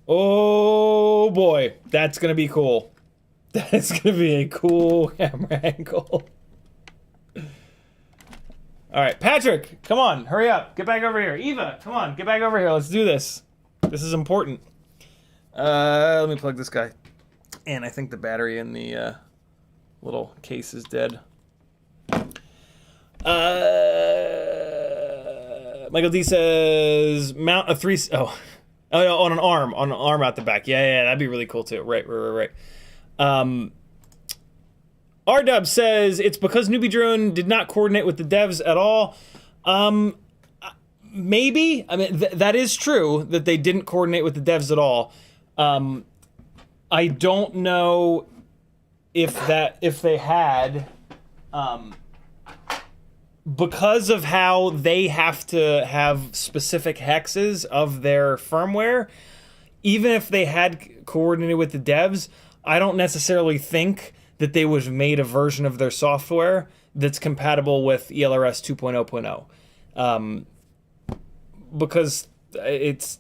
Oh boy, that's gonna be cool. That's gonna be a cool camera angle. All right, Patrick, come on, hurry up. Get back over here. Eva, come on, get back over here. Let's do this. This is important. Let me plug this guy. And I think the battery in the little case is dead. Michael D says, mount a no, on an arm out the back. Yeah, that'd be really cool too. Right. R-Dub says, it's because Newbie Drone did not coordinate with the devs at all. Maybe. I mean, that is true, that they didn't coordinate with the devs at all. I don't know if they had, because of how they have to have specific hexes of their firmware, even if they had coordinated with the devs, I don't necessarily think that they would have made a version of their software that's compatible with ELRS 2.0.0. Because it's,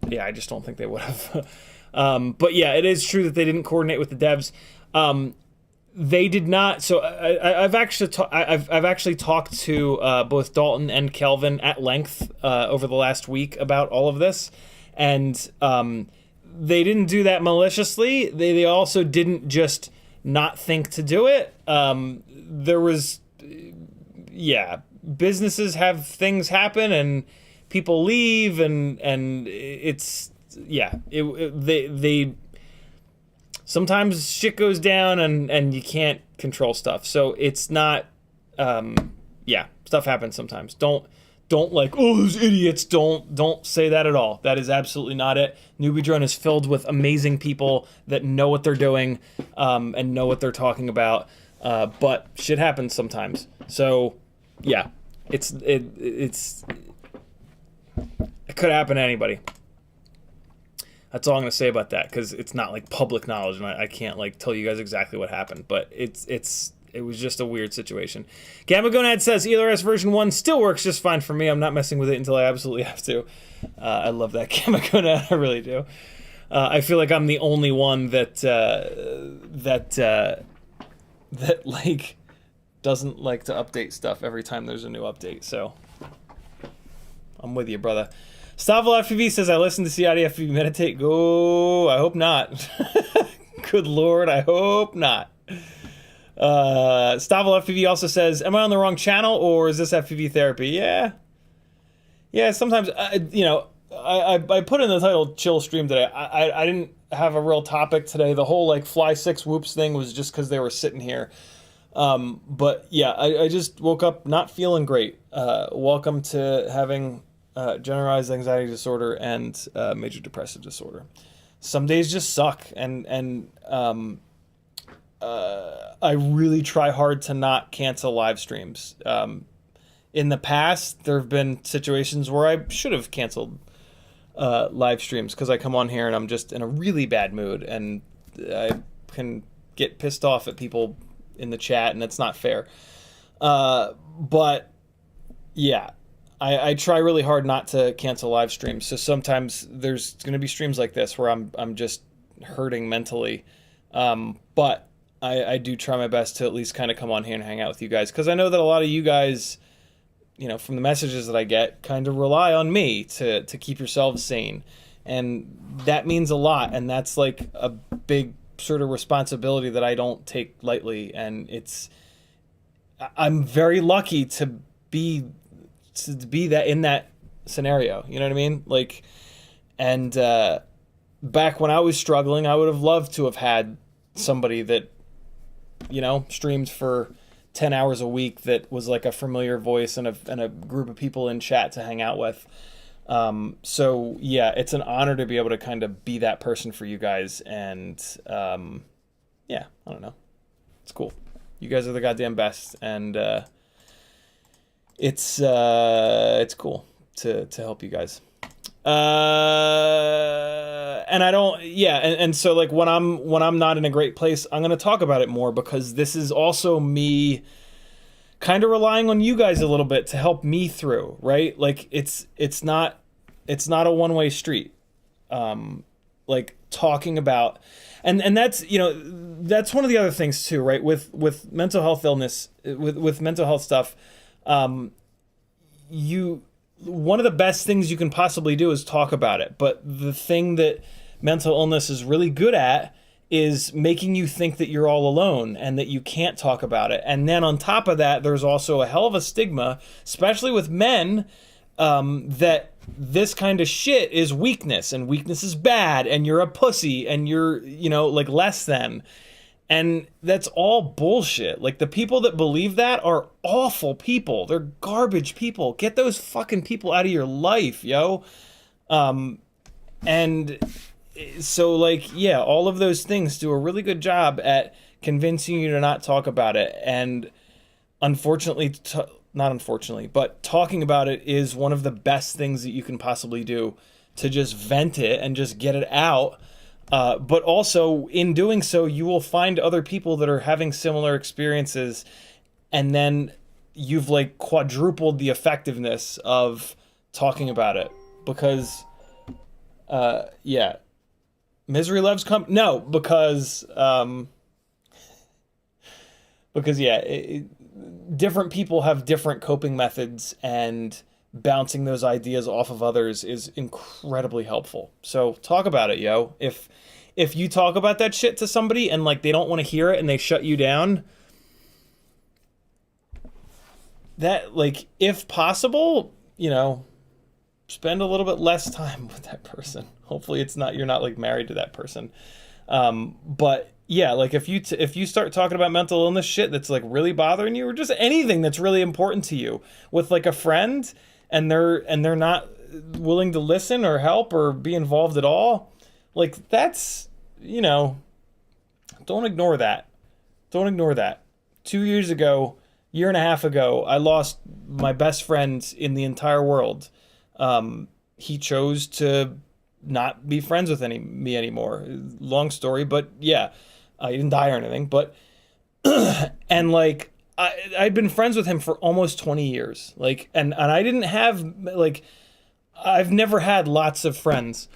yeah, I just don't think they would have. But yeah, it is true that they didn't coordinate with the devs. They did not. So I've actually talked to both Dalton and Kelvin at length over the last week about all of this, and they didn't do that maliciously. They also didn't just not think to do it. There was, yeah, businesses have things happen and people leave, and it's, yeah, they sometimes shit goes down and you can't control stuff. So it's not, yeah, stuff happens sometimes. Don't like, oh, those idiots. Don't say that at all. That is absolutely not it. Newbie Drone is filled with amazing people that know what they're doing, and know what they're talking about. But shit happens sometimes. So yeah, it could happen to anybody. That's all I'm gonna say about that, because it's not like public knowledge, and I can't like tell you guys exactly what happened. But it was just a weird situation. Gamma Gonad says ELRS version 1 still works just fine for me. I'm not messing with it until I absolutely have to. I love that, Gamma Gonad. I really do. I feel like I'm the only one that like doesn't like to update stuff every time there's a new update. So I'm with you, brother. FPV says, I listen to CiottiFPV meditate. Go, I hope not. Good Lord, I hope not. FPV also says, am I on the wrong channel or is this FPV therapy? Yeah. Yeah, sometimes, you know, I put in the title chill stream today. I didn't have a real topic today. The whole like fly 6 whoops thing was just because they were sitting here. But yeah, I just woke up not feeling great. Welcome to having generalized anxiety disorder and major depressive disorder. Some days just suck, and I really try hard to not cancel live streams. In the past, there have been situations where I should have canceled live streams because I come on here and I'm just in a really bad mood, and I can get pissed off at people in the chat, and that's not fair. But yeah, I try really hard not to cancel live streams. So sometimes there's going to be streams like this where I'm just hurting mentally. But I do try my best to at least kind of come on here and hang out with you guys, because I know that a lot of you guys, you know, from the messages that I get, kind of rely on me to keep yourselves sane. And that means a lot. And that's like a big sort of responsibility that I don't take lightly. And I'm very lucky to be that in that scenario. You know what I mean? Like, and back when I was struggling, I would have loved to have had somebody that, you know, streamed for 10 hours a week that was like a familiar voice and a group of people in chat to hang out with. So yeah, it's an honor to be able to kind of be that person for you guys. And yeah, I don't know. It's cool. You guys are the goddamn best. And it's cool to help you guys. And I don't, yeah. And so like when I'm not in a great place, I'm going to talk about it more, because this is also me kind of relying on you guys a little bit to help me through, right? Like it's not a one-way street. Like talking about, and that's, you know, that's one of the other things too, right? With mental health illness, with mental health stuff, one of the best things you can possibly do is talk about it. But the thing that mental illness is really good at is making you think that you're all alone and that you can't talk about it. And then on top of that, there's also a hell of a stigma, especially with men, that this kind of shit is weakness, and weakness is bad, and you're a pussy, and you're, you know, like less than. And that's all bullshit. Like, the people that believe that are awful people. They're garbage people. Get those fucking people out of your life, yo. And so, like, yeah, all of those things do a really good job at convincing you to not talk about it. And unfortunately, not unfortunately, but talking about it is one of the best things that you can possibly do to just vent it and just get it out. But also, in doing so, you will find other people that are having similar experiences, and then you've like quadrupled the effectiveness of talking about it. Because, yeah, misery loves company. No, because yeah, different people have different coping methods, and bouncing those ideas off of others is incredibly helpful. So talk about it, yo. If you talk about that shit to somebody and like they don't want to hear it and they shut you down, that, like, if possible, you know, spend a little bit less time with that person. Hopefully you're not like married to that person. But yeah, like if you start talking about mental illness shit that's like really bothering you, or just anything that's really important to you with like a friend, and they're not willing to listen or help or be involved at all, like, that's, you know, don't ignore that. Don't ignore that. 2 years ago, year and a half ago, I lost my best friend in the entire world. He chose to not be friends with me anymore. Long story, but yeah, he didn't die or anything. But and like, I'd been friends with him for almost 20 years. Like, and I didn't have, like, I've never had lots of friends.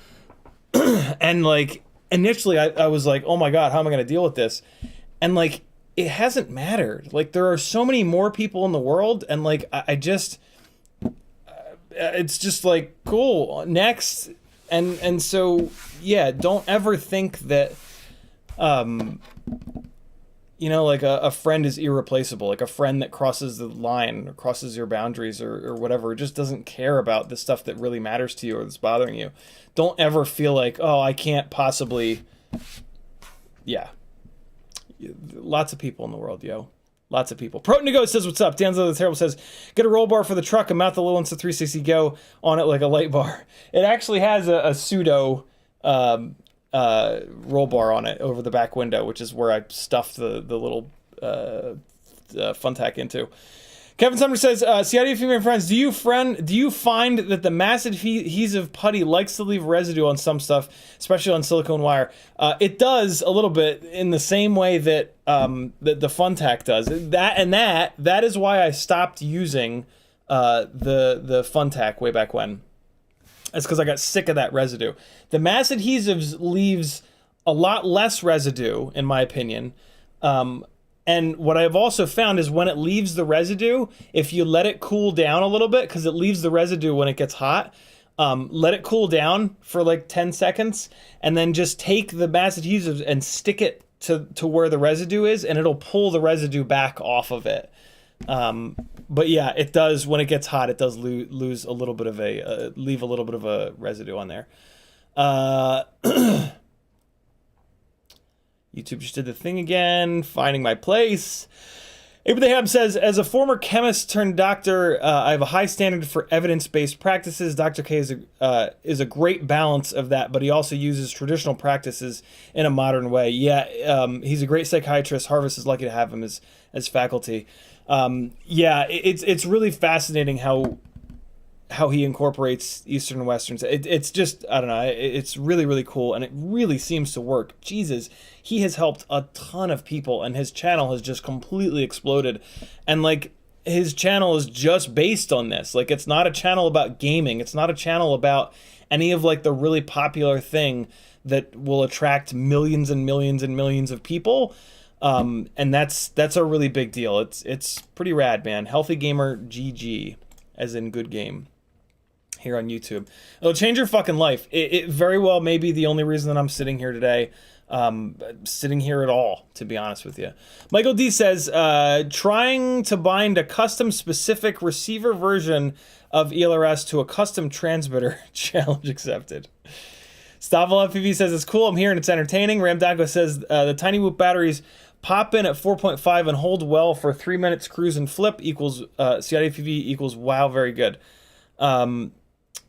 And like, initially I was like, oh my God, how am I going to deal with this? And like, it hasn't mattered. Like, there are so many more people in the world. And like, I just, it's just like, cool, next. And so, yeah, don't ever think that, you know, like a friend is irreplaceable, like a friend that crosses the line or crosses your boundaries or whatever, just doesn't care about the stuff that really matters to you or that's bothering you. Don't ever feel like, oh, I can't possibly, yeah. Lots of people in the world, yo. Lots of people. Protonigo says, what's up? Danzo the Terrible says, get a roll bar for the truck and mount the little Insta360 Go on it like a light bar. It actually has a pseudo roll bar on it over the back window, which is where I stuffed the little Funtac into. Kevin Sumner says, CiottiFPV friends, do you find that the mass adhesive putty likes to leave residue on some stuff, especially on silicone wire? It does a little bit in the same way that the Funtac does. That is why I stopped using the Funtac way back when. It's because I got sick of that residue. The mass adhesives leaves a lot less residue, in my opinion. And what I've also found is when it leaves the residue, if you let it cool down a little bit, because it leaves the residue when it gets hot, let it cool down for like 10 seconds, and then just take the mass adhesives and stick it to where the residue is, and it'll pull the residue back off of it. But yeah, it does, when it gets hot, it does lose a little bit of leave a little bit of a residue on there. YouTube just did the thing again, finding my place. Abraham says, as a former chemist turned doctor, I have a high standard for evidence-based practices. Dr. K is a great balance of that, but he also uses traditional practices in a modern way. Yeah, he's a great psychiatrist. Harvest is lucky to have him as faculty. Yeah, it's really fascinating how he incorporates Eastern and Westerns. It's just, I don't know, it's really, really cool, and it really seems to work. Jesus, he has helped a ton of people, and his channel has just completely exploded. And, like, his channel is just based on this. Like, it's not a channel about gaming. It's not a channel about any of, like, the really popular thing that will attract millions and millions and millions of people. And that's a really big deal. It's pretty rad, man. Healthy Gamer GG, as in good game, here on YouTube. It'll change your fucking life. It very well may be the only reason that I'm sitting here today, sitting here at all, to be honest with you. Michael D says, trying to bind a custom specific receiver version of ELRS to a custom transmitter. Challenge accepted. Stavel FPV says, it's cool, I'm here and it's entertaining. Ramdago says, the Tinywhoop batteries pop in at 4.5 and hold well for 3 minutes cruise and flip equals CiottiFPV equals wow, very good.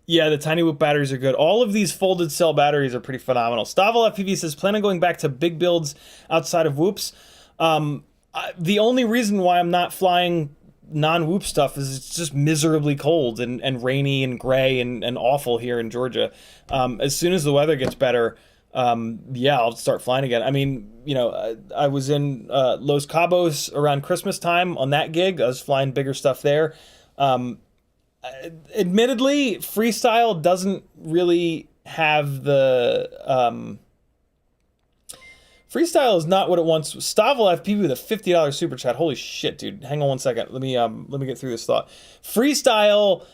Yeah, the Tinywhoop batteries are good. All of these folded cell batteries are pretty phenomenal. Stavel FPV says, plan on going back to big builds outside of whoops. The only reason why I'm not flying non-whoop stuff is it's just miserably cold and rainy and gray and awful here in Georgia. As soon as the weather gets better, yeah, I'll start flying again. I mean, you know, I was in Los Cabos around Christmas time on that gig. I was flying bigger stuff there. Admittedly, freestyle doesn't really have the freestyle is not what it once was. Stavel FPV with a $50 super chat. Holy shit, dude! Hang on one second. Let me get through this thought. Freestyle.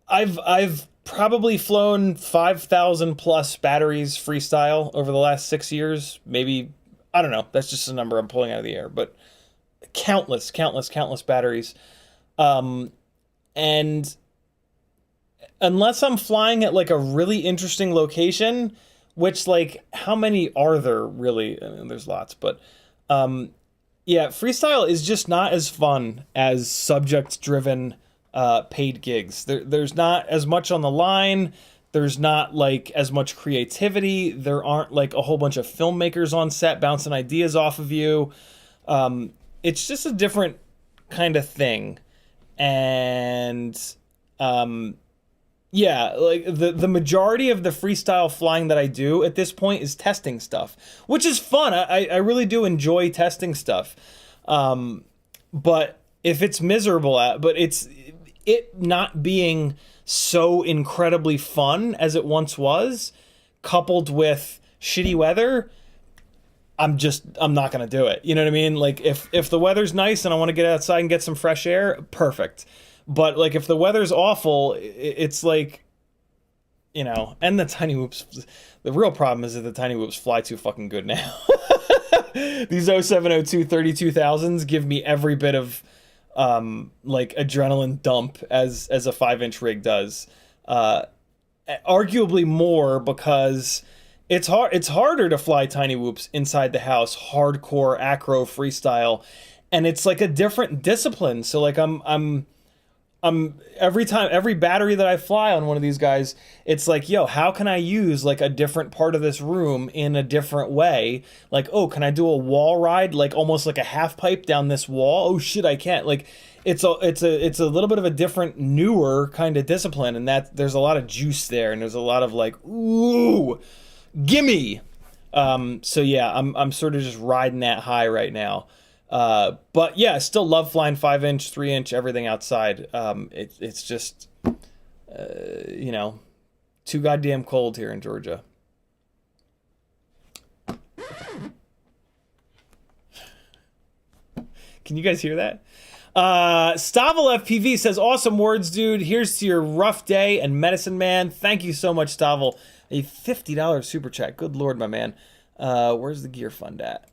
I've probably flown 5,000 plus batteries freestyle over the last 6 years. Maybe, I don't know. That's just a number I'm pulling out of the air, but countless batteries. And unless I'm flying at like a really interesting location, which, like, how many are there really? I mean, there's lots, but, yeah, freestyle is just not as fun as subject-driven, paid gigs. There's not as much on the line. There's not, like, as much creativity. There aren't, like, a whole bunch of filmmakers on set bouncing ideas off of you. It's just a different kind of thing. And, yeah, like the majority of the freestyle flying that I do at this point is testing stuff, which is fun. I really do enjoy testing stuff. But if it's miserable but it not being so incredibly fun as it once was, coupled with shitty weather, I'm not going to do it. You know what I mean? Like, if the weather's nice and I want to get outside and get some fresh air, perfect. But like if the weather's awful, it's like, you know, and the Tinywhoops, the real problem is that the Tinywhoops fly too fucking good now. These 0702 32,000s give me every bit of like adrenaline dump as a 5-inch rig does. Arguably more because it's harder to fly Tinywhoops inside the house, hardcore acro freestyle, and it's like a different discipline. So like I'm every battery that I fly on one of these guys, it's like, yo, how can I use like a different part of this room in a different way? Like, oh, can I do a wall ride, like almost like a half pipe down this wall? Oh shit, I can't. Like, it's a little bit of a different, newer kind of discipline, and that there's a lot of juice there, and there's a lot of like, ooh, gimme. So yeah, I'm sort of just riding that high right now. But yeah, I still love flying 5-inch, 3-inch, everything outside. It's just, you know, too goddamn cold here in Georgia. Can you guys hear that? Stavel FPV says, awesome words, dude. Here's to your rough day and medicine man. Thank you so much, Stavel. A $50 super chat. Good Lord, my man. Where's the gear fund at?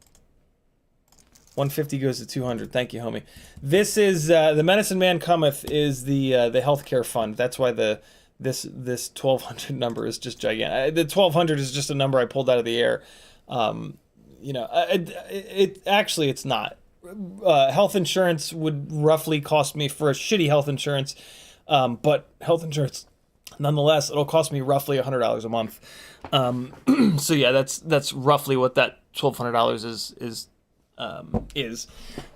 150 goes to 200. Thank you, homie. This is the Medicine Man Cometh is the healthcare fund. That's why this 1200 number is just gigantic. The 1200 is just a number I pulled out of the air. You know, it actually it's not. Health insurance would roughly cost me for a shitty health insurance, but health insurance nonetheless, it'll cost me roughly $100 a month. So yeah, that's roughly what that $1,200 is.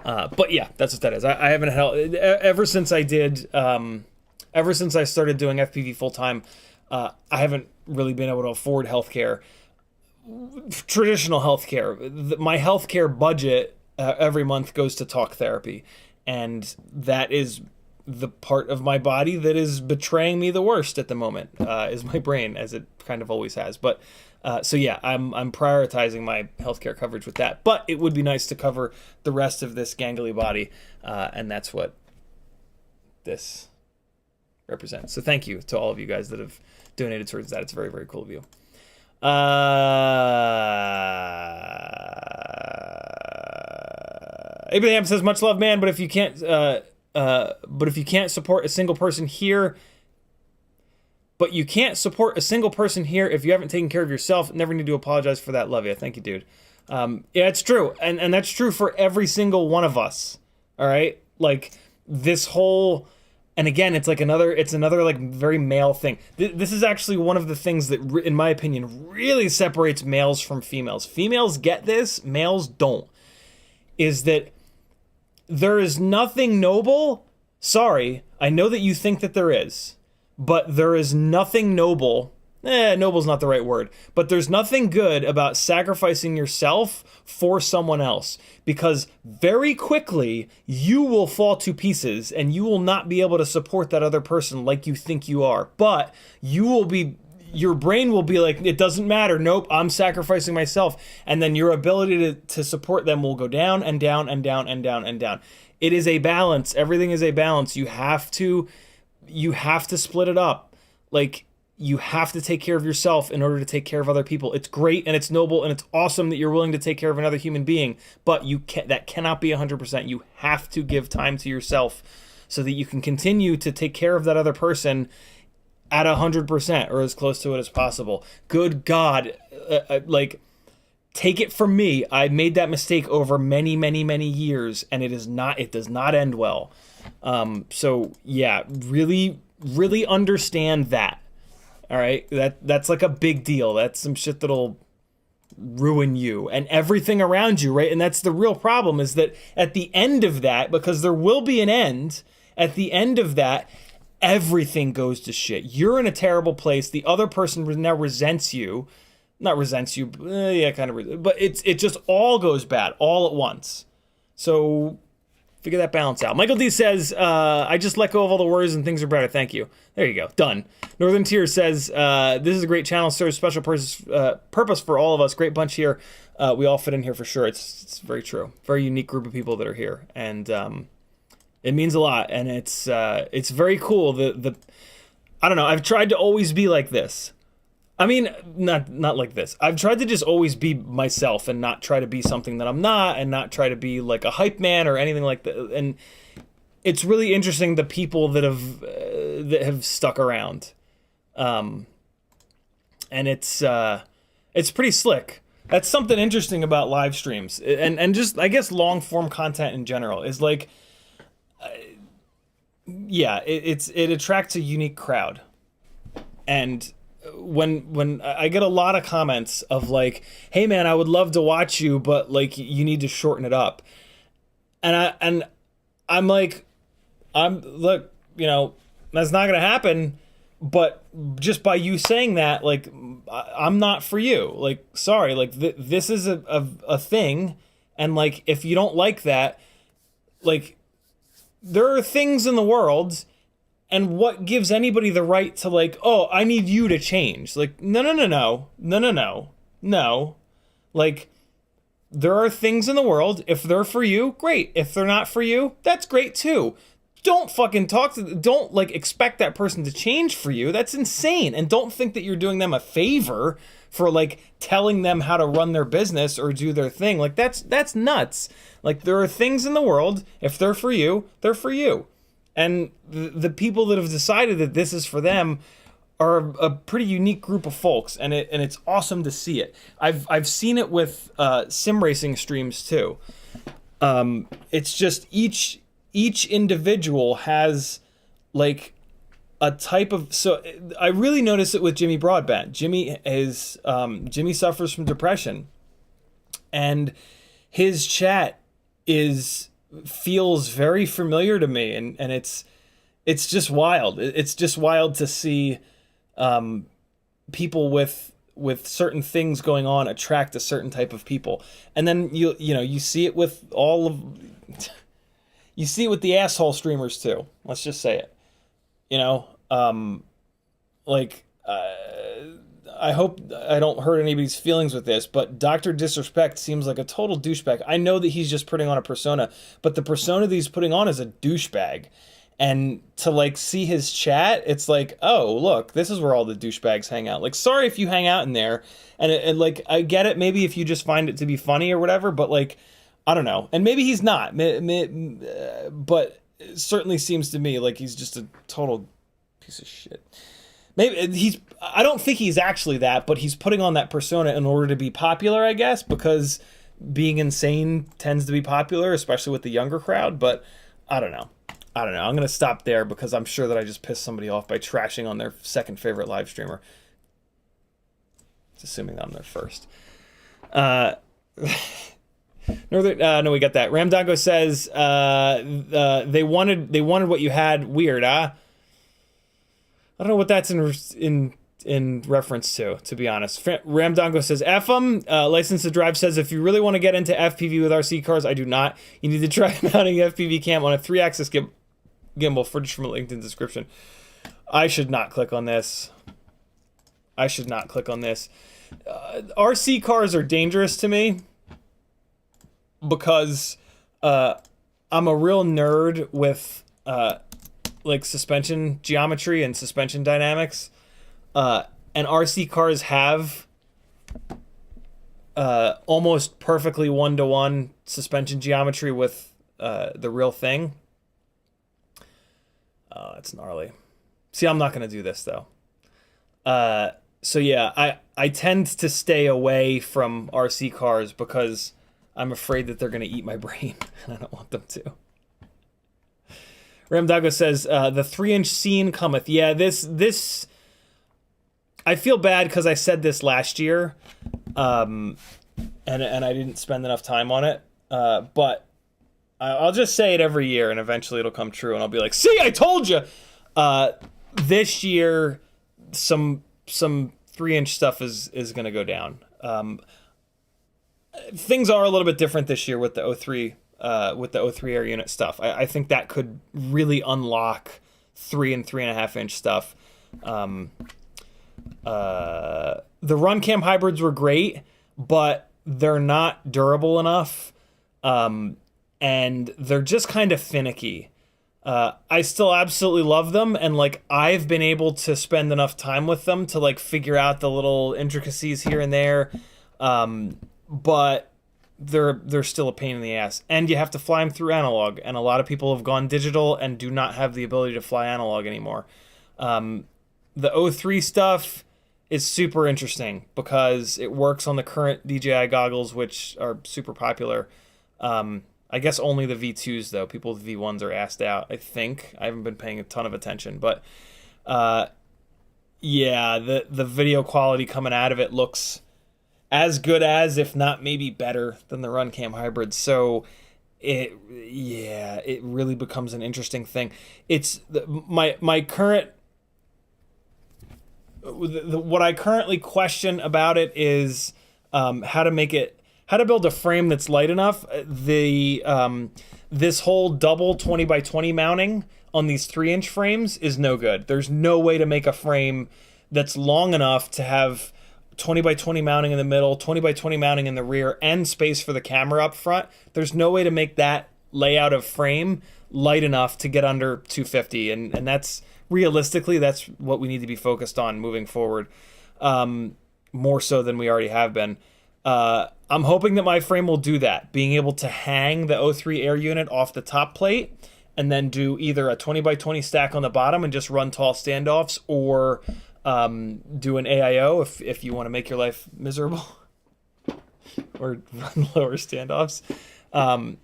But yeah, that's what that is. I haven't held ever since I did, ever since I started doing FPV full time. I haven't really been able to afford healthcare, traditional healthcare. My healthcare budget every month goes to talk therapy, and that is the part of my body that is betraying me the worst at the moment. Is my brain, as it kind of always has, but. So yeah, I'm prioritizing my healthcare coverage with that, but it would be nice to cover the rest of this gangly body, and that's what this represents. So thank you to all of you guys that have donated towards that. It's very, very cool of you. Abraham says, much love, man, but if you can't support a single person here, if you haven't taken care of yourself. Never need to apologize for that. Love you. Thank you, dude. Yeah, it's true. And that's true for every single one of us. All right? Like, this whole... And again, it's another like very male thing. This is actually one of the things that, in my opinion, really separates males from females. Females get this, males don't. Is that there is nothing noble... Sorry, I know that you think that there is... But there is nothing noble, noble's not the right word, but there's nothing good about sacrificing yourself for someone else, because very quickly you will fall to pieces and you will not be able to support that other person like you think you are. But your brain will be like, it doesn't matter, nope, I'm sacrificing myself. And then your ability to support them will go down and down and down and down and down. It is a balance. Everything is a balance. You have to split it up. Like, you have to take care of yourself in order to take care of other people. It's great and it's noble and it's awesome that you're willing to take care of another human being, but that cannot be 100%. You have to give time to yourself so that you can continue to take care of that other person at 100% or as close to it as possible. Good God, like, take it from me. I made that mistake over many, many, many years, and it does not end well. So yeah, really, really understand that. All right. That's like a big deal. That's some shit that'll ruin you and everything around you. Right. And that's the real problem, is that at the end of that, because there will be an end, at the end of that, everything goes to shit. You're in a terrible place. The other person now resents you, not resents you. Yeah, kind of, but it just all goes bad all at once. So figure that balance out. Michael D says, I just let go of all the worries and things are better. Thank you. There you go. Done. Northern Tier says, this is a great channel. Serves special purpose for all of us. Great bunch here. We all fit in here for sure. It's very true. Very unique group of people that are here. And It means a lot, and it's very cool. I don't know. I've tried to always be like this. I mean, not like this. I've tried to just always be myself and not try to be something that I'm not, and not try to be like a hype man or anything like that. And it's really interesting the people that have stuck around, and it's pretty slick. That's something interesting about live streams, and just I guess long form content in general is like, yeah, it attracts a unique crowd, and when I get a lot of comments of like, hey man, I would love to watch you, but like you need to shorten it up, and I'm like, look, you know, that's not gonna happen. But just by you saying that, like, I'm not for you. Like, sorry, like this is a thing, and like if you don't like that, like there are things in the world, and what gives anybody the right to like, oh, I need you to change? Like, no. Like, there are things in the world. If they're for you, great. If they're not for you, that's great too. Don't fucking don't like expect that person to change for you. That's insane. And don't think that you're doing them a favor for like telling them how to run their business or do their thing. Like that's nuts. Like there are things in the world, if they're for you, they're for you. And the people that have decided that this is for them are a pretty unique group of folks, and it's awesome to see it. I've seen it with sim racing streams too. It's just each individual has like a type of, so I really notice it with Jimmy Broadbent. Jimmy suffers from depression, and his chat feels very familiar to me, and it's just wild. It's just wild to see people with certain things going on attract a certain type of people, and then you see it with all of. You see it with the asshole streamers too. Let's just say it. I hope I don't hurt anybody's feelings with this, but Dr. Disrespect seems like a total douchebag. I know that he's just putting on a persona, but the persona that he's putting on is a douchebag. And to like see his chat, it's like, oh, look, this is where all the douchebags hang out. Like, sorry if you hang out in there, and like, I get it. Maybe if you just find it to be funny or whatever, but like, I don't know. And maybe he's not, but it certainly seems to me like he's just a total piece of shit. Maybe I don't think he's actually that, but he's putting on that persona in order to be popular, I guess, because being insane tends to be popular, especially with the younger crowd. But I don't know. I'm going to stop there because I'm sure that I just pissed somebody off by trashing on their second favorite live streamer. It's assuming I'm their first. No, we got that. Ramdango says they wanted what you had. Weird, huh? I don't know what that's in reference to be honest. Ramdango says F them. License to Drive says if you really want to get into FPV with RC cars, I do not. You need to try mounting FPV cam on a 3-axis gimbal. Footage from a link in the description. I should not click on this. RC cars are dangerous to me, because I'm a real nerd with like suspension geometry and suspension dynamics, and RC cars have almost perfectly one-to-one suspension geometry with the real thing. It's gnarly. See, I'm not going to do this though. So yeah, I tend to stay away from RC cars because I'm afraid that they're going to eat my brain, and I don't want them to. Ramdago says, the 3-inch scene cometh. Yeah, this... I feel bad because I said this last year, and I didn't spend enough time on it, but I'll just say it every year, and eventually it'll come true, and I'll be like, see, I told you! This year, some 3-inch stuff is going to go down. Things are a little bit different this year with the 03 air unit stuff. I think that could really unlock 3 and 3.5 inch stuff. The run cam hybrids were great, but they're not durable enough, and they're just kind of finicky. I still absolutely love them, and like I've been able to spend enough time with them to like figure out the little intricacies here and there, but they're still a pain in the ass, and you have to fly them through analog, and a lot of people have gone digital and do not have the ability to fly analog anymore. The O3 stuff is super interesting because it works on the current DJI goggles, which are super popular. I guess only the V2s, though. People with V1s are assed out, I think. I haven't been paying a ton of attention. But, yeah, the video quality coming out of it looks as good as, if not maybe better, than the RunCam hybrids. So, it really becomes an interesting thing. It's my current... what I currently question about it is how to build a frame that's light enough. This whole double 20x20 mounting on these 3-inch frames is no good. There's no way to make a frame that's long enough to have 20x20 mounting in the middle, 20x20 mounting in the rear, and space for the camera up front. There's no way to make that layout of frame light enough to get under 250, and that's realistically that's what we need to be focused on moving forward, more so than we already have been. I'm hoping that my frame will do that, being able to hang the O3 air unit off the top plate and then do either a 20x20 stack on the bottom and just run tall standoffs, or do an AIO if you want to make your life miserable, or run lower standoffs. I'm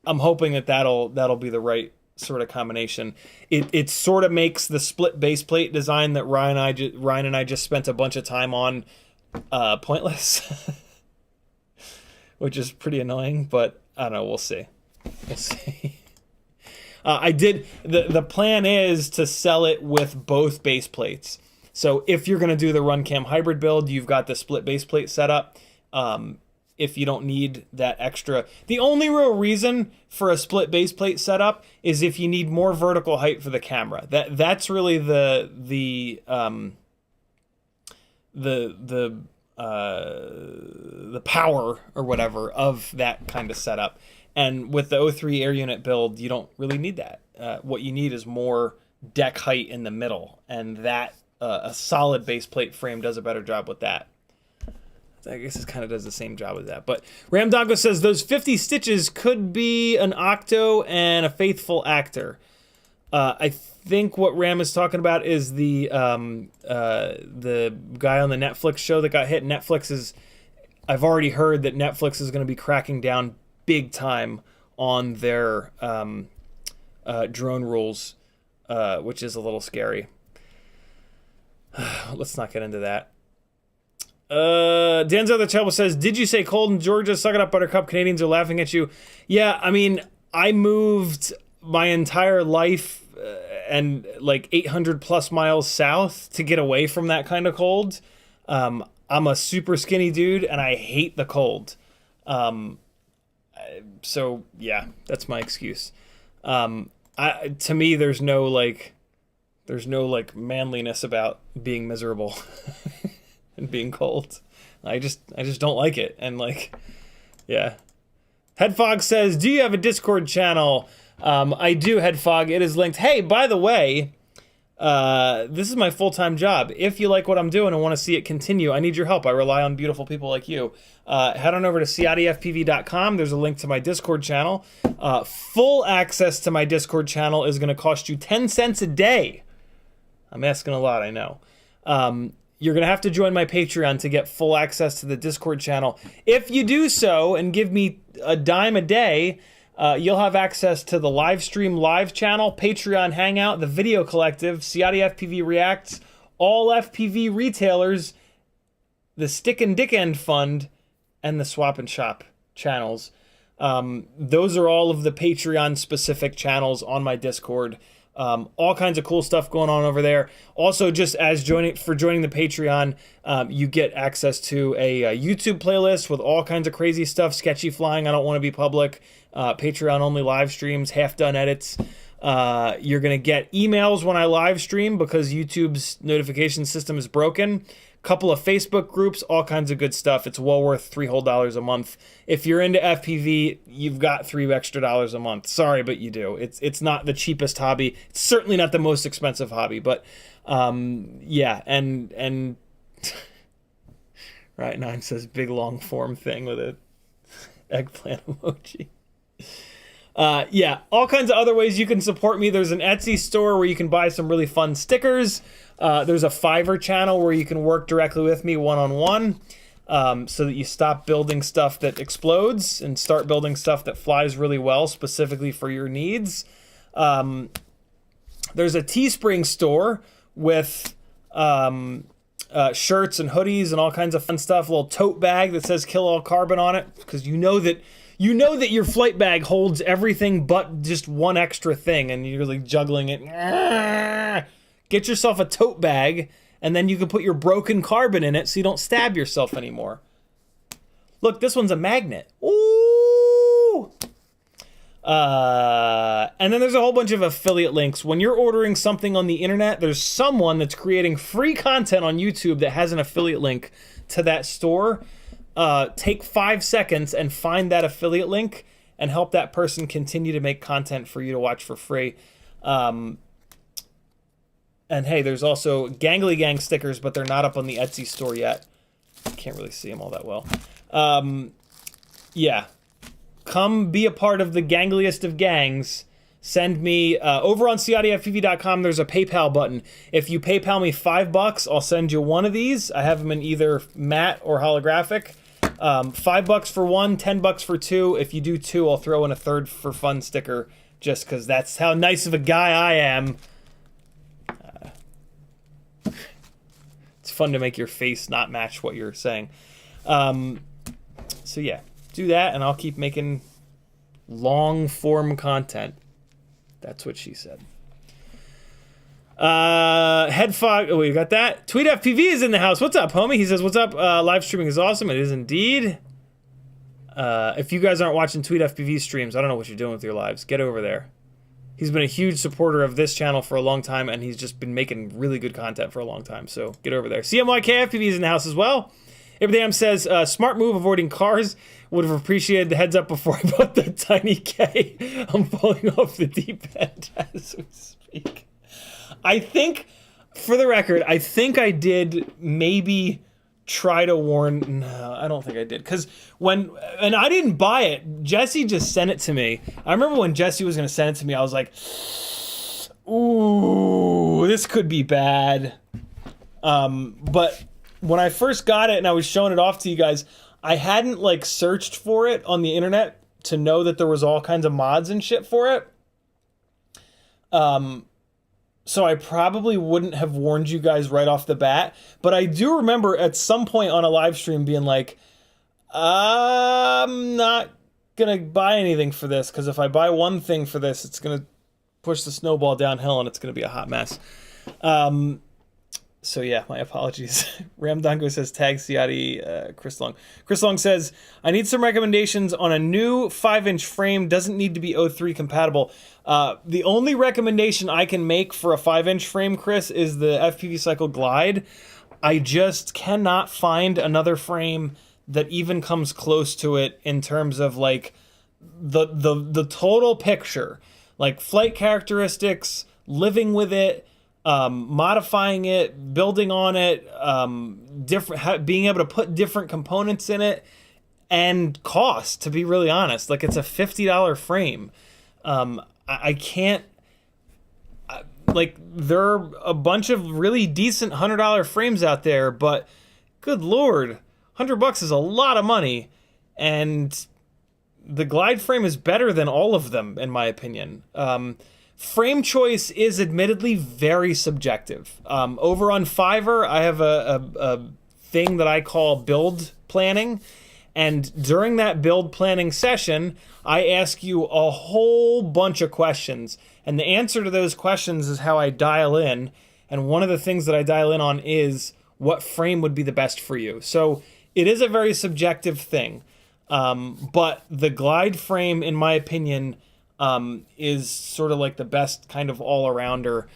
hoping that that'll be the right sort of combination. It sort of makes the split base plate design that Ryan and I just spent a bunch of time on pointless, which is pretty annoying, but I don't know, we'll see. The plan is to sell it with both base plates. So if you're going to do the RunCam hybrid build, you've got the split base plate setup. If you don't need that extra, the only real reason for a split base plate setup is if you need more vertical height for the camera. That's really the power or whatever of that kind of setup. And with the O3 air unit build, you don't really need that. What you need is more deck height in the middle, and that a solid base plate frame does a better job with that. I guess it kind of does the same job with that. But Ramdongo says those 50 stitches could be an Octo and a Faithful actor. I think what Ram is talking about is the guy on the Netflix show that got hit. I've already heard that Netflix is going to be cracking down big time on their drone rules, which is a little scary. Let's not get into that. Denzo the Trouble says, did you say cold in Georgia? Suck it up, Buttercup. Canadians are laughing at you. Yeah, I mean, I moved my entire life and like 800 plus miles south to get away from that kind of cold. I'm a super skinny dude and I hate the cold. So yeah, that's my excuse. To me, there's no manliness about being miserable and being cold. I just don't like it. And like, yeah. Headfog says, do you have a Discord channel? I do, Headfog. It is linked. Hey, by the way, this is my full-time job. If you like what I'm doing and want to see it continue, I need your help. I rely on beautiful people like you. Head on over to CiottiFPV.com. There's a link to my Discord channel. Full access to my Discord channel is going to cost you 10 cents a day. I'm asking a lot, I know. You're going to have to join my Patreon to get full access to the Discord channel. If you do so and give me a dime a day, you'll have access to the live stream live channel, Patreon Hangout, the Video Collective, CiottiFPV Reacts, all FPV retailers, the Stick and Dick End Fund, and the Swap and Shop channels. Those are all of the Patreon-specific channels on my Discord. All kinds of cool stuff going on over there. Also, just as joining the Patreon, you get access to a YouTube playlist with all kinds of crazy stuff, sketchy flying, I don't want to be public, Patreon only live streams, half done edits, You're going to get emails when I live stream because YouTube's notification system is broken. Couple of Facebook groups, all kinds of good stuff. It's well worth $3 whole a month. If you're into FPV, you've got $3 extra a month. Sorry, but you do. It's not the cheapest hobby. It's certainly not the most expensive hobby, but yeah, and right, 9 says big long form thing with a eggplant emoji. Yeah, all kinds of other ways you can support me. There's an Etsy store where you can buy some really fun stickers. There's a Fiverr channel where you can work directly with me one-on-one, so that you stop building stuff that explodes and start building stuff that flies really well specifically for your needs. There's a Teespring store with shirts and hoodies and all kinds of fun stuff. A little tote bag that says "Kill All Carbon" on it, because you know that your flight bag holds everything but just one extra thing, and you're like juggling it. Get yourself a tote bag, and then you can put your broken carbon in it so you don't stab yourself anymore. Look, this one's a magnet. Ooh! And then there's a whole bunch of affiliate links. When you're ordering something on the internet, there's someone that's creating free content on YouTube that has an affiliate link to that store. Take 5 seconds and find that affiliate link and help that person continue to make content for you to watch for free. And hey, there's also Gangly Gang stickers, but they're not up on the Etsy store yet. Can't really see them all that well. Yeah. Come be a part of the gangliest of gangs. Send me, over on CiottiFPV.com, there's a PayPal button. If you PayPal me $5, I'll send you one of these. I have them in either matte or holographic. $5 for one, $10 for two. If you do two, I'll throw in a third for fun sticker, just because that's how nice of a guy I am. It's fun to make your face not match what you're saying. So yeah, do that, and I'll keep making long-form content. That's what she said. Head fog. Oh, we got that. CiottiFPV is in the house. What's up, homie? He says, "What's up? Live streaming is awesome." It is indeed. If you guys aren't watching CiottiFPV streams, I don't know what you're doing with your lives. Get over there. He's been a huge supporter of this channel for a long time, and he's just been making really good content for a long time. So get over there. CMYKFPV is in the house as well. Abraham says, smart move avoiding cars. Would have appreciated the heads up before I bought the tiny K. I'm falling off the deep end as we speak. I think, for the record, I think I did maybe try to warn. No, I don't think I did. Because and I didn't buy it. Jesse just sent it to me. I remember when Jesse was going to send it to me, I was like, ooh, this could be bad. But when I first got it and I was showing it off to you guys, I hadn't like searched for it on the internet to know that there was all kinds of mods and shit for it. So I probably wouldn't have warned you guys right off the bat, but I do remember at some point on a live stream being like, I'm not gonna buy anything for this, because if I buy one thing for this, it's gonna push the snowball downhill and it's gonna be a hot mess. So yeah, my apologies. Ramdango says, tag Ciotti, Chris Long. Chris Long says, I need some recommendations on a new 5-inch frame. Doesn't need to be O3 compatible. The only recommendation I can make for a 5-inch frame, Chris, is the FPV Cycle Glide. I just cannot find another frame that even comes close to it in terms of like the total picture, like flight characteristics, living with it, modifying it, building on it, being able to put different components in it, and cost, to be really honest. Like, it's a $50 frame. I can't, like, there are a bunch of really decent $100 frames out there, but good Lord, $100 is a lot of money, and the Glide frame is better than all of them, in my opinion. Frame choice is admittedly very subjective. Over on Fiverr, I have a thing that I call build planning. And during that build planning session, I ask you a whole bunch of questions. And the answer to those questions is how I dial in. And one of the things that I dial in on is what frame would be the best for you. So it is a very subjective thing. But the Glide frame, in my opinion, is sort of like the best kind of all-arounder,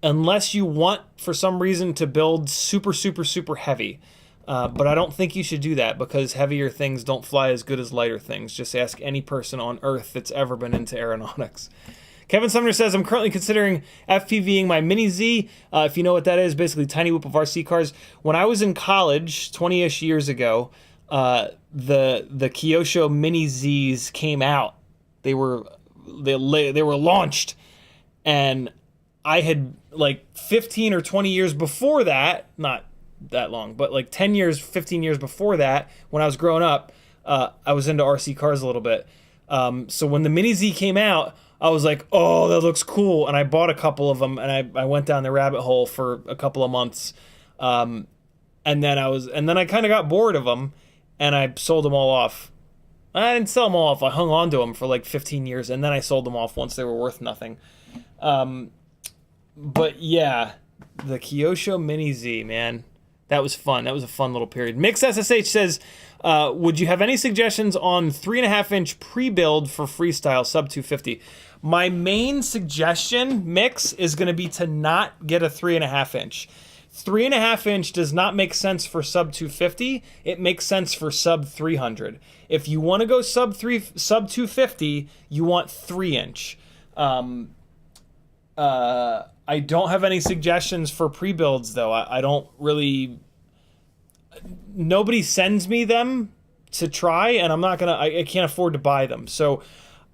unless you want, for some reason, to build super, super, super heavy. But I don't think you should do that, because heavier things don't fly as good as lighter things. Just ask any person on Earth that's ever been into aeronautics. Kevin Sumner says, I'm currently considering FPVing my Mini Z. If you know what that is, basically Tinywhoop of RC cars. When I was in college, 20-ish years ago, the Kyosho Mini Zs came out. They were launched, and I had, like, 15 or 20 years before that, not that long, but like 10 years, 15 years before that, when I was growing up, I was into RC cars a little bit. So when the Mini Z came out, I was like, oh, that looks cool. And I bought a couple of them, and I went down the rabbit hole for a couple of months. And then I kind of got bored of them, and I sold them all off. I didn't sell them all off. I hung on to them for like 15 years, and then I sold them off once they were worth nothing. But yeah, the Kyosho Mini Z, man. That was fun. That was a fun little period. Mix SSH says, would you have any suggestions on 3.5-inch pre-build for freestyle sub 250? My main suggestion, Mix, is going to be to not get a 3.5-inch. 3.5-inch does not make sense for sub 250. It makes sense for sub 300. If you want to go sub 250, you want 3-inch. I don't have any suggestions for pre-builds, though. I don't really... Nobody sends me them to try, and I'm not gonna... I can't afford to buy them. So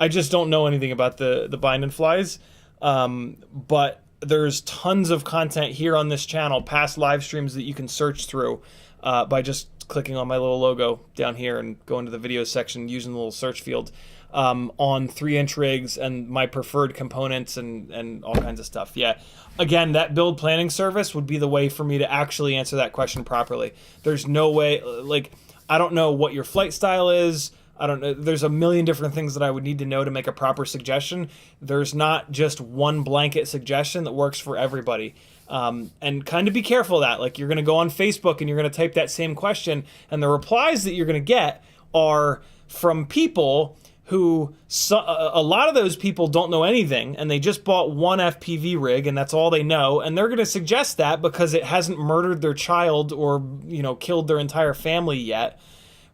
I just don't know anything about the bind and flies. But there's tons of content here on this channel, past live streams that you can search through by just clicking on my little logo down here and going to the videos section using the little search field. On 3-inch rigs and my preferred components and all kinds of stuff. Yeah, again, that build planning service would be the way for me to actually answer that question properly. There's no way, like, I don't know what your flight style is. I don't know. There's a million different things that I would need to know to make a proper suggestion. There's not just one blanket suggestion that works for everybody. And kind of be careful of that. Like, you're going to go on Facebook and you're going to type that same question, and the replies that you're going to get are from people who, a lot of those people don't know anything, and they just bought one FPV rig, and that's all they know, and they're going to suggest that because it hasn't murdered their child or, you know, killed their entire family yet,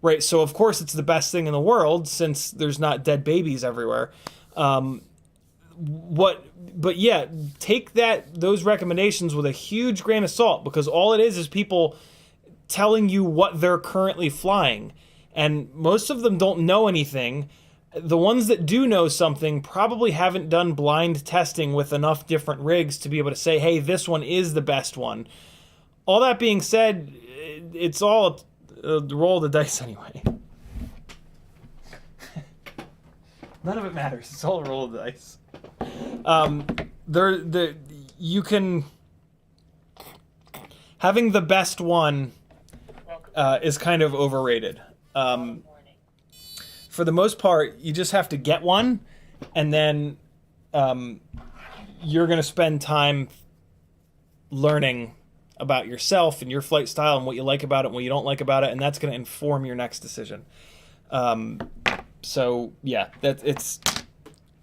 right? So of course it's the best thing in the world, since there's not dead babies everywhere. But yeah, take those recommendations with a huge grain of salt, because all it is people telling you what they're currently flying, and most of them don't know anything. The ones that do know something probably haven't done blind testing with enough different rigs to be able to say, hey, this one is the best one. All that being said, it's all a roll of the dice anyway. None of it matters. It's all a roll of the dice. You can... Having the best one is kind of overrated. For the most part, you just have to get one, and then you're going to spend time learning about yourself and your flight style and what you like about it and what you don't like about it, and that's going to inform your next decision. So, yeah,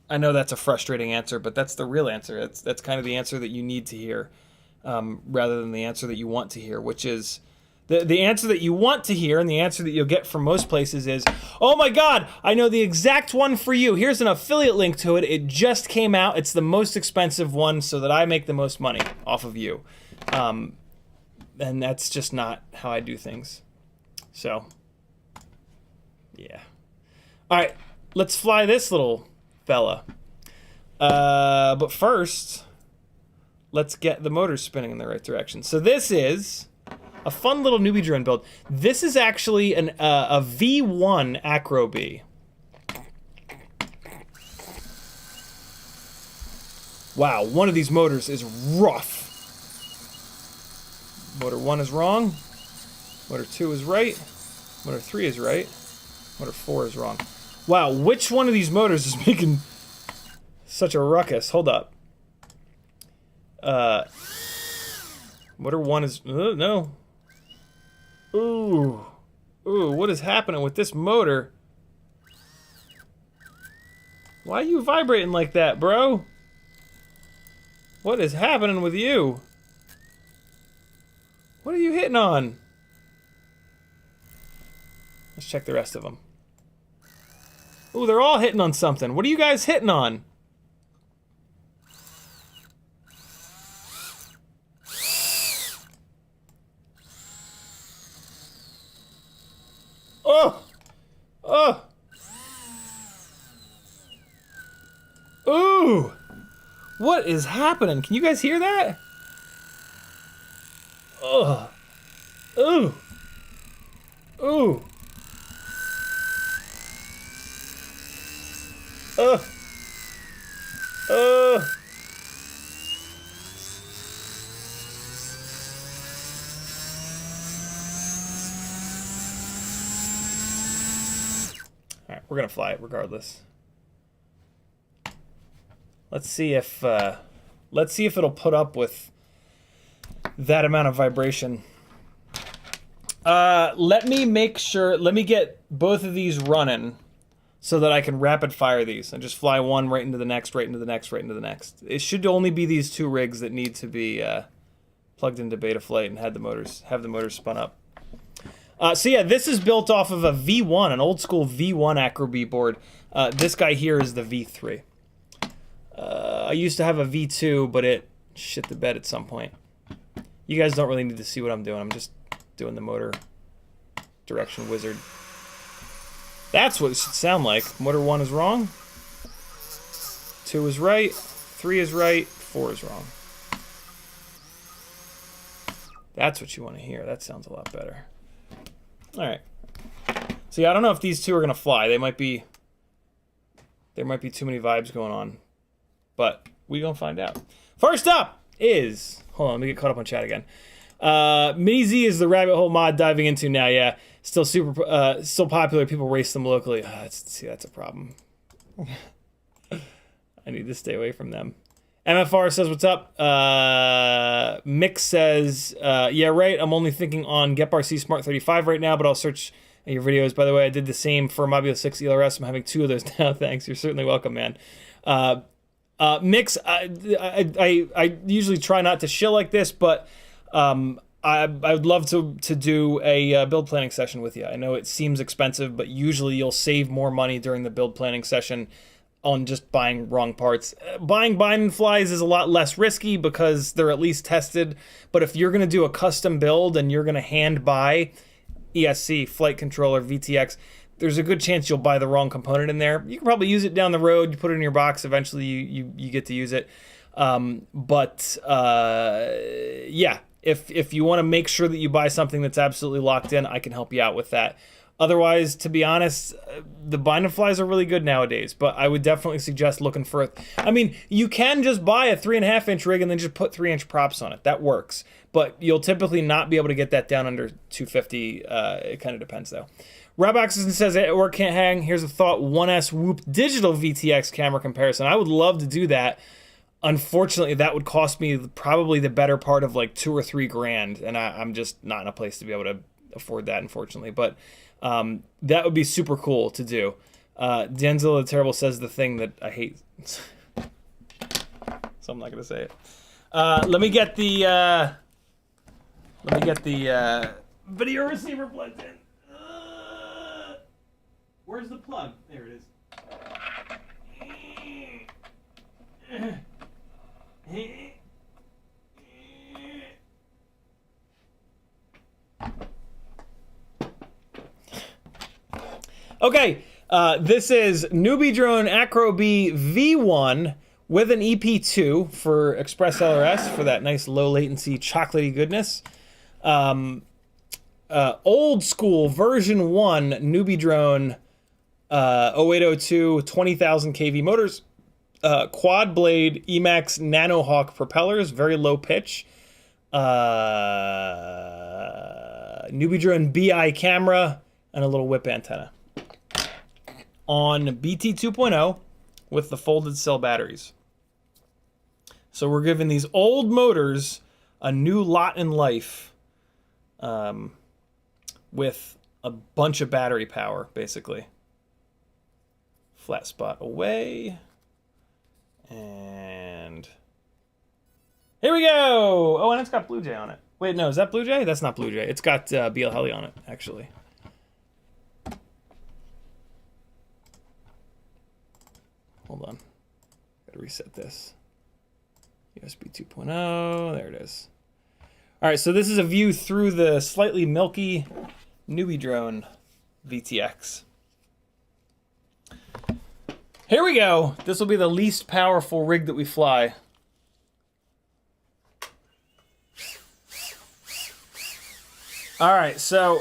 I know that's a frustrating answer, but that's the real answer. That's kind of the answer that you need to hear, rather than the answer that you want to hear, which is... The answer that you want to hear, and the answer that you'll get from most places, is, oh my God, I know the exact one for you. Here's an affiliate link to it. It just came out. It's the most expensive one so that I make the most money off of you. And that's just not how I do things. So, yeah. All right, let's fly this little fella. But first, let's get the motors spinning in the right direction. So this is... a fun little newbie drone build. This is actually a V1 Acrobee. Wow, one of these motors is rough. Motor 1 is wrong. Motor 2 is right. Motor 3 is right. Motor 4 is wrong. Wow, which one of these motors is making such a ruckus? Hold up. Motor 1 is... no. Ooh. Ooh, what is happening with this motor? Why are you vibrating like that, bro? What is happening with you? What are you hitting on? Let's check the rest of them. Ooh, they're all hitting on something. What are you guys hitting on? Oh! Oh! Ooh! What is happening? Can you guys hear that? Ugh. Ooh. Ooh. Ugh. Ugh. All right, we're gonna fly it regardless. Let's see if it'll put up with that amount of vibration. Let me make sure. Let me get both of these running so that I can rapid fire these and just fly one right into the next, right into the next, right into the next. It should only be these two rigs that need to be plugged into Betaflight and have the motors spun up. So yeah, this is built off of a V1, an old school V1 Acrobee board. This guy here is the V3. I used to have a V2, but it shit the bed at some point. You guys don't really need to see what I'm doing. I'm just doing the motor direction wizard. That's what it should sound like. Motor 1 is wrong. 2 is right. 3 is right. 4 is wrong. That's what you want to hear. That sounds a lot better. All right. So yeah, I don't know if these two are gonna fly. There might be too many vibes going on, but we gonna find out. First up is, hold on, let me get caught up on chat again. Mini Z is the rabbit hole mod diving into now. Yeah, still still popular. People race them locally. See, that's a problem. I need to stay away from them. MFR says, what's up? Mick says, yeah, right. I'm only thinking on GetRC Smart 35 right now, but I'll search your videos. By the way, I did the same for Mobile 6 ELRS. I'm having 2 of those now. Thanks. You're certainly welcome, man. Mix, I usually try not to shill like this, but I would love to do a build planning session with you. I know it seems expensive, but usually you'll save more money during the build planning session on just buying wrong parts. Buying bind flies is a lot less risky because they're at least tested, but if you're going to do a custom build and you're going to hand buy ESC, flight controller, VTX, there's a good chance you'll buy the wrong component in there. You can probably use it down the road. You put it in your box. Eventually, you get to use it. Yeah, if you want to make sure that you buy something that's absolutely locked in, I can help you out with that. Otherwise, to be honest, the bind and flies are really good nowadays, but I would definitely suggest looking for it. I mean, you can just buy a 3.5-inch rig and then just put 3-inch props on it. That works, but you'll typically not be able to get that down under 250. It kind of depends, though. Roboxen says, or can't hang. Here's a thought: 1S Whoop digital VTX camera comparison. I would love to do that. Unfortunately, that would cost me probably the better part of like $2 or $3 grand, and I'm just not in a place to be able to afford that, unfortunately. But that would be super cool to do. Denzel the Terrible says the thing that I hate, so I'm not gonna say it. Let me get the video receiver plugged in. Where's the plug? There it is. Okay, this is NBD Acrobee BLV1 with an EP2 for Express LRS for that nice low latency chocolatey goodness. Old school version 1 NBD 0802 20,000 kV motors, quad blade EMax Nanohawk propellers, very low pitch. NBD BeeEye camera and a little whip antenna. On BT 2.0 with the folded cell batteries. So we're giving these old motors a new lot in life with a bunch of battery power, basically. flat spot away. And here we go. Oh, and it's got Blue Jay on it. Wait, no, is that Blue Jay? That's not Blue Jay. It's got BL Heli on it, actually. Hold on. Gotta reset this. USB 2.0. There it is. All right, so this is a view through the slightly milky newbie drone VTX. Here we go. This will be the least powerful rig that we fly. All right, so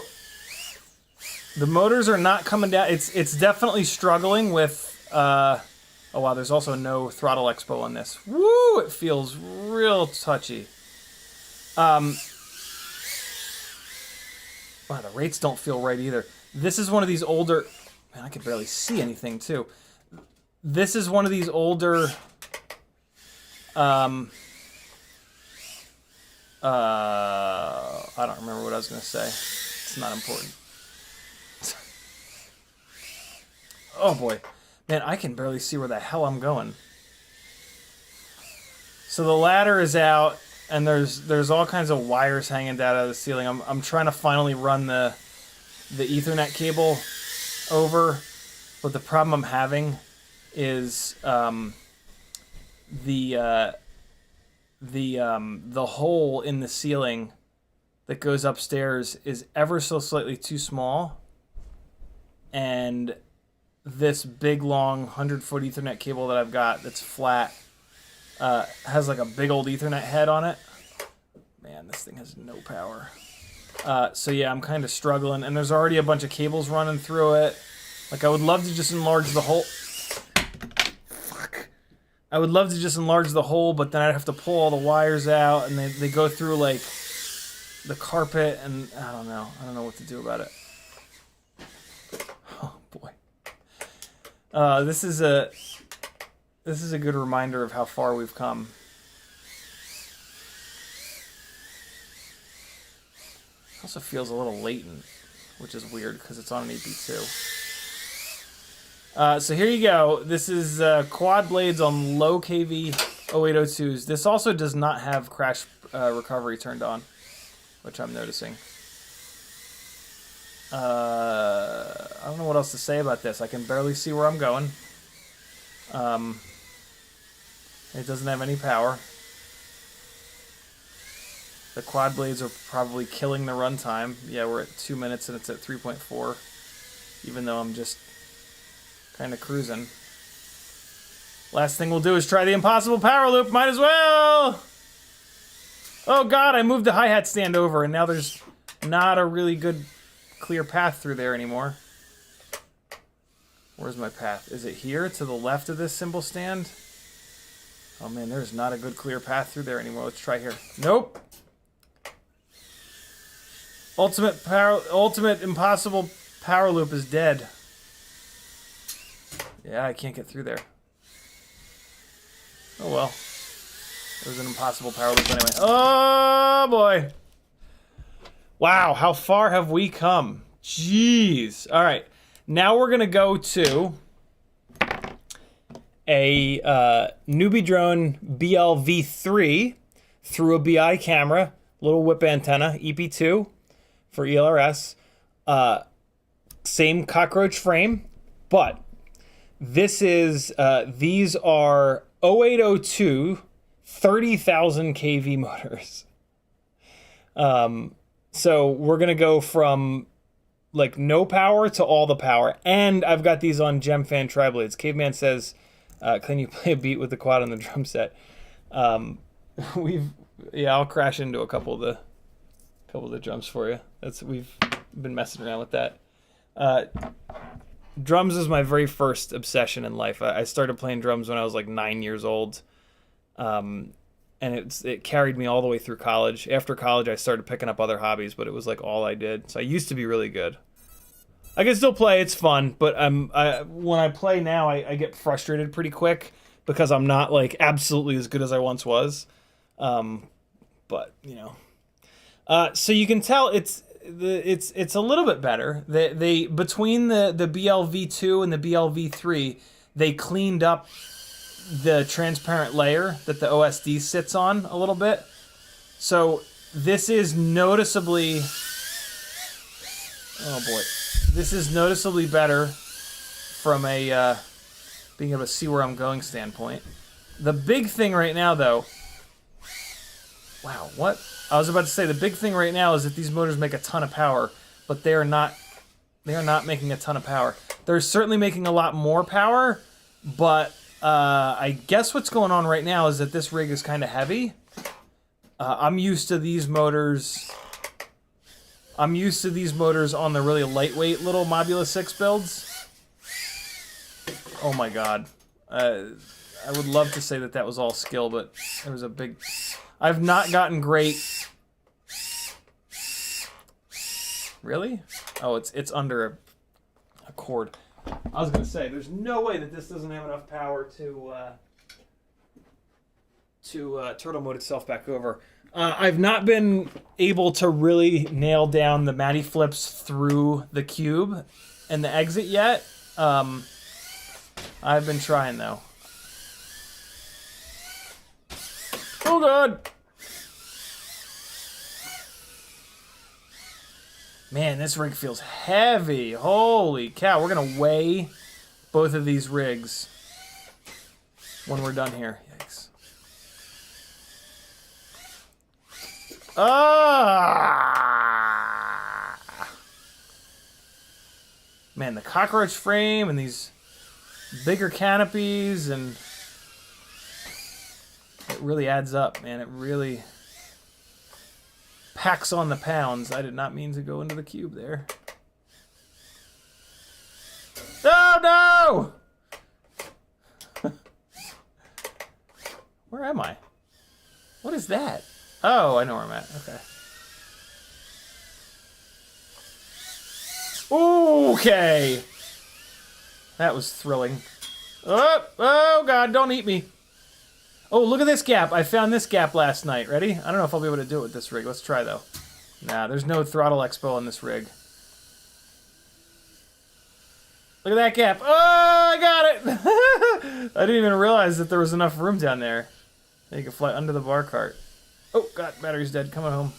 the motors are not coming down. It's definitely struggling with. Oh wow, there's also no throttle expo on this. Woo! It feels real touchy. Wow, the rates don't feel right either. This is one of these older... Man, I can barely see anything, too. This is one of these older... I don't remember what I was going to say. It's not important. Oh, boy. Man, I can barely see where the hell I'm going. So the ladder is out... And there's all kinds of wires hanging down out of the ceiling. I'm trying to finally run the Ethernet cable over, but the problem I'm having is the hole in the ceiling that goes upstairs is ever so slightly too small, and this big long 100-foot Ethernet cable that I've got that's flat. Has like a big old Ethernet head on it. Man, this thing has no power. So yeah, I'm kind of struggling, and there's already a bunch of cables running through it. Like, I would love to just enlarge the hole. Fuck. I would love to just enlarge the hole, but then I'd have to pull all the wires out, and they go through like the carpet, and I don't know. I don't know what to do about it. Oh boy. This is a good reminder of how far we've come. It also feels a little latent, which is weird because it's on an EP2. So here you go. This is quad blades on low KV 0802s. This also does not have crash recovery turned on, which I'm noticing. I don't know what else to say about this. I can barely see where I'm going. It doesn't have any power. The quad blades are probably killing the runtime. Yeah, we're at 2 minutes and it's at 3.4, even though I'm just kind of cruising. Last thing we'll do is try the impossible power loop. Might as well. Oh God, I moved the hi-hat stand over, and now there's not a really good clear path through there anymore. Where's my path? Is it here to the left of this cymbal stand? Oh man, there's not a good clear path through there anymore. Let's try here. Nope. Ultimate impossible power loop is dead. Yeah, I can't get through there. Oh well. It was an impossible power loop anyway. Oh boy. Wow, how far have we come? Jeez. All right. Now we're going to go to a newbie drone BLV3 through a BeeEye camera, little whip antenna, EP2 for ELRS. Same cockroach frame, but this is, these are 0802 30,000 kV motors. So we're going to go from like no power to all the power. And I've got these on Gemfan Triblades. Caveman says, can you play a beat with the quad on the drum set? I'll crash into a couple of the drums for you. We've been messing around with that. Drums is my very first obsession in life. I started playing drums when I was like 9 years old. And it carried me all the way through college. After college, I started picking up other hobbies, but it was like all I did. So I used to be really good. I can still play; it's fun. But when I play now, I get frustrated pretty quick because I'm not like absolutely as good as I once was. But you know, so you can tell it's a little bit better. They between the BLV2 and the BLV3, they cleaned up the transparent layer that the OSD sits on a little bit. So this is noticeably, oh boy, this is noticeably better from a being able to see where I'm going standpoint. The big thing right now though, wow, what? I was about to say the big thing right now is that these motors make a ton of power, but they are not making a ton of power. They're certainly making a lot more power, but I guess what's going on right now is that this rig is kind of heavy. I'm used to these motors. I'm used to these motors on the really lightweight little Mobula 6 builds. Oh my god. I would love to say that that was all skill, but it was a big... I've not gotten great... Really? Oh, it's under a cord. I was going to say, there's no way that this doesn't have enough power to turtle mode itself back over. I've not been able to really nail down the Matty flips through the cube and the exit yet. I've been trying though. Oh god! Man, this rig feels heavy. Holy cow, we're gonna weigh both of these rigs when we're done here. Yikes. Ah! Man, the cockroach frame and these bigger canopies, and it really adds up, man. It really packs on the pounds. I did not mean to go into the cube there. Oh no! Where am I? What is that? Oh, I know where I'm at. Okay. Okay. That was thrilling. Oh god, don't eat me. Oh, look at this gap. I found this gap last night. Ready? I don't know if I'll be able to do it with this rig. Let's try, though. Nah, there's no throttle expo on this rig. Look at that gap. Oh, I got it! I didn't even realize that there was enough room down there. You can fly under the bar cart. Oh, god, battery's dead. Coming home.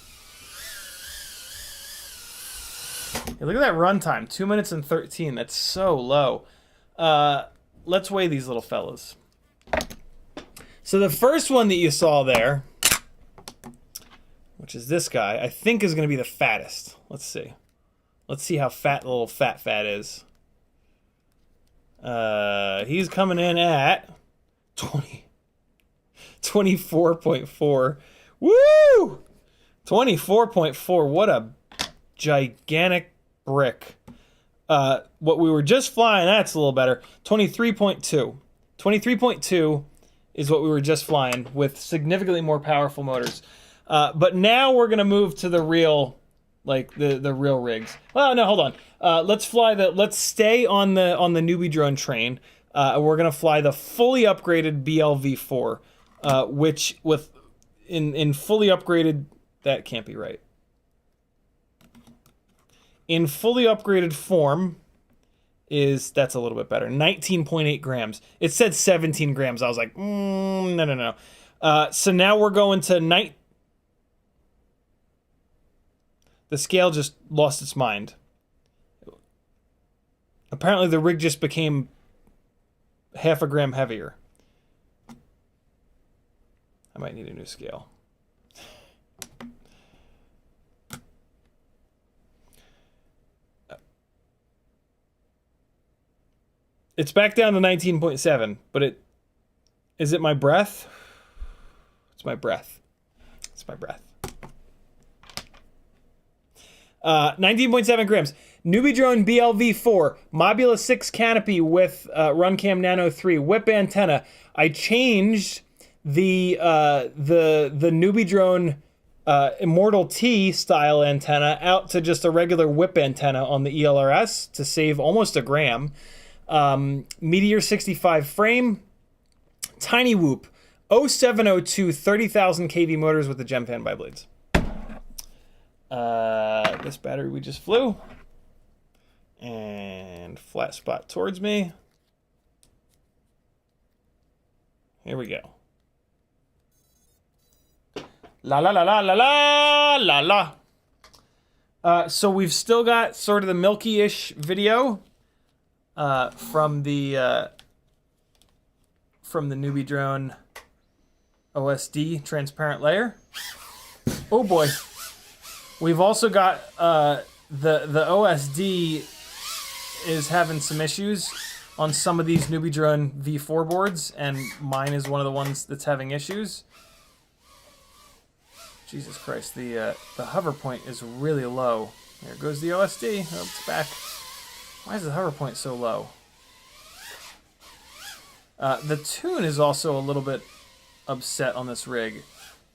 Hey, look at that runtime. 2 minutes and 13. That's so low. Let's weigh these little fellas. So the first one that you saw there, which is this guy, I think is going to be the fattest. Let's see. Let's see how fat the little fat is. He's coming in at 24.4. Woo! 24.4. What a gigantic brick. What we were just flying, that's a little better. 23.2. 23.2 is what we were just flying with significantly more powerful motors. But now we're gonna move to the real, like the real rigs. Well, no, hold on. Let's stay on the newbie drone train. We're gonna fly the fully upgraded BLV4, which in fully upgraded, that can't be right. In fully upgraded form, that's a little bit better. 19.8 grams. It said 17 grams. I was like, no. So now we're going to the scale just lost its mind. Apparently the rig just became half a gram heavier. I might need a new scale. It's back down to 19.7, but is it my breath? It's my breath. It's my breath. 19.7 grams. Newbie drone BLV4, Mobula 6 canopy with Runcam Nano 3, whip antenna. I changed the Newbie drone Immortal T style antenna out to just a regular whip antenna on the ELRS to save almost a gram. Meteor 65 frame, Tinywhoop 0702 30,000 kV motors with the Gemfan biblades. This battery we just flew, and flat spot towards me. Here we go. La la la la la la la la. So we've still got sort of the milky-ish video from the Newbie Drone OSD transparent layer. Oh boy. We've also got the OSD is having some issues on some of these Newbie Drone V4 boards, and mine is one of the ones that's having issues. Jesus Christ, the hover point is really low. There goes the OSD. Oh, it's back. Why is the hover point so low? The tune is also a little bit upset on this rig.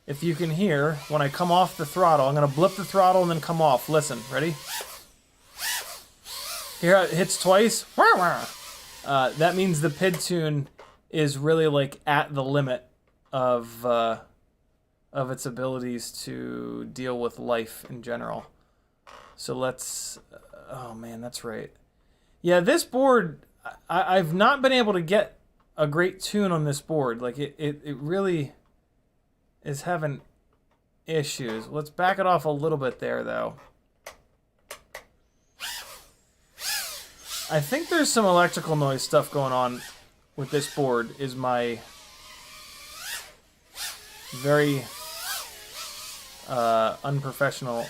If you can hear, when I come off the throttle, I'm going to blip the throttle and then come off. Listen, ready? Here it hits twice. That means the PID tune is really like at the limit of its abilities to deal with life in general. So let's... oh man, that's right. Yeah, this board, I've not been able to get a great tune on this board. Like it really is having issues. Let's back it off a little bit there though. I think there's some electrical noise stuff going on with this board, is my very unprofessional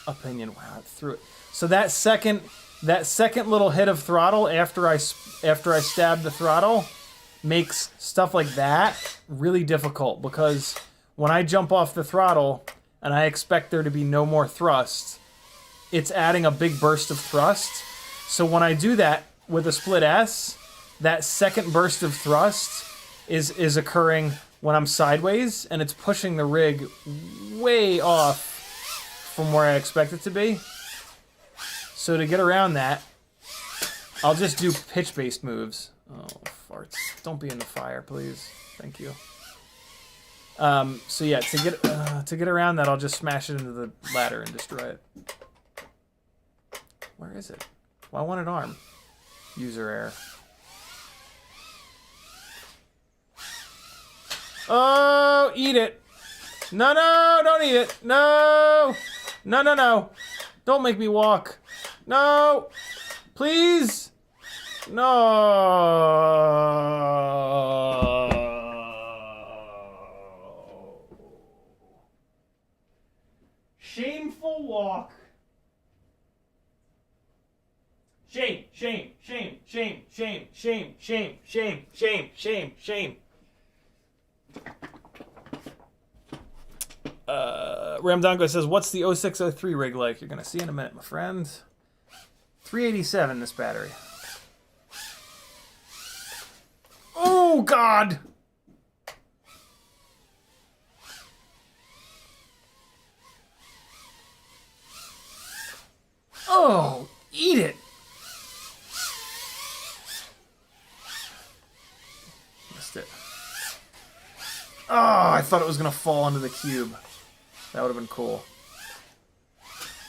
opinion. Wow, I threw it. So that second little hit of throttle after I stab the throttle makes stuff like that really difficult, because when I jump off the throttle and I expect there to be no more thrust, it's adding a big burst of thrust. So when I do that with a split S, that second burst of thrust is occurring when I'm sideways, and it's pushing the rig way off from where I expect it to be. So to get around that, I'll just do pitch-based moves. Oh, farts. Don't be in the fire, please. Thank you. So yeah, to get around that, I'll just smash it into the ladder and destroy it. Where is it? Well, I want an arm. User error. Oh, eat it. No, no, don't eat it. No. No, no, no. Don't make me walk. No. Please. No. Shameful walk. Shame, shame, shame, shame, shame, shame, shame, shame, shame, shame, shame. Ramdongo says, what's the 0603 rig like? You're going to see in a minute, my friend. 387, this battery. Oh, God! Oh, eat it! Missed it. Oh, I thought it was going to fall into the cube. That would have been cool.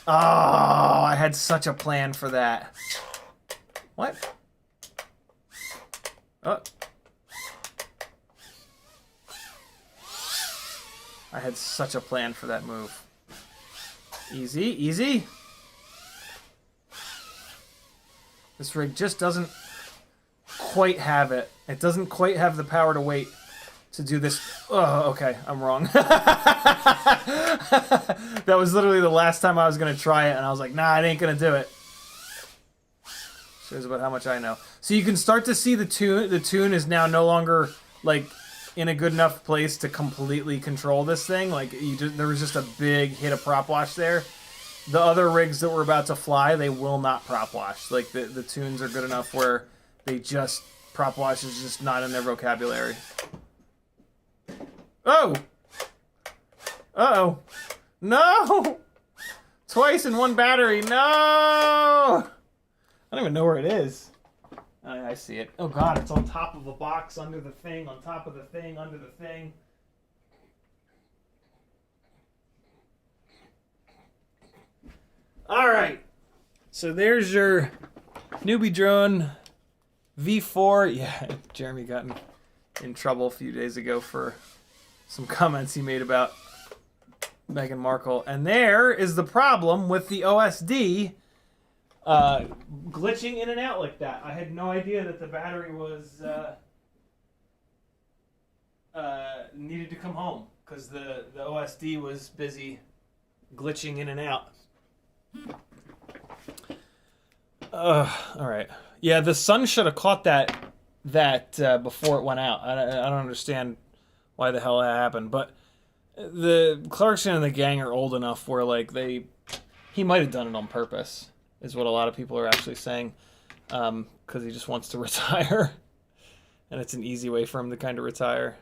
Oh, I had such a plan for that. What? Oh. I had such a plan for that move. Easy, easy. This rig just doesn't quite have it. It doesn't quite have the power to wait to do this. Oh, okay, I'm wrong. That was literally the last time I was going to try it, and I was like, nah, it ain't going to do it. Shows about how much I know. So you can start to see the tune. The tune is now no longer, like, in a good enough place to completely control this thing. Like, there was just a big hit of prop wash there. The other rigs that were about to fly, they will not prop wash. Like, the tunes are good enough where they just, prop wash is just not in their vocabulary. Oh! Uh-oh. No! Twice in one battery. No! I don't even know where it is. I see it. Oh god, it's on top of a box, under the thing, on top of the thing, under the thing. Alright. So there's your Newbie Drone V4. Yeah, Jeremy got in trouble a few days ago for some comments he made about Meghan Markle. And there is the problem with the OSD glitching in and out like that. I had no idea that the battery was needed to come home because the OSD was busy glitching in and out. All right. Yeah, the sun should have caught that before it went out. I don't understand why the hell that happened, but the Clarkson and the gang are old enough where like he might have done it on purpose, is what a lot of people are actually saying, because he just wants to retire, and it's an easy way for him to kind of retire.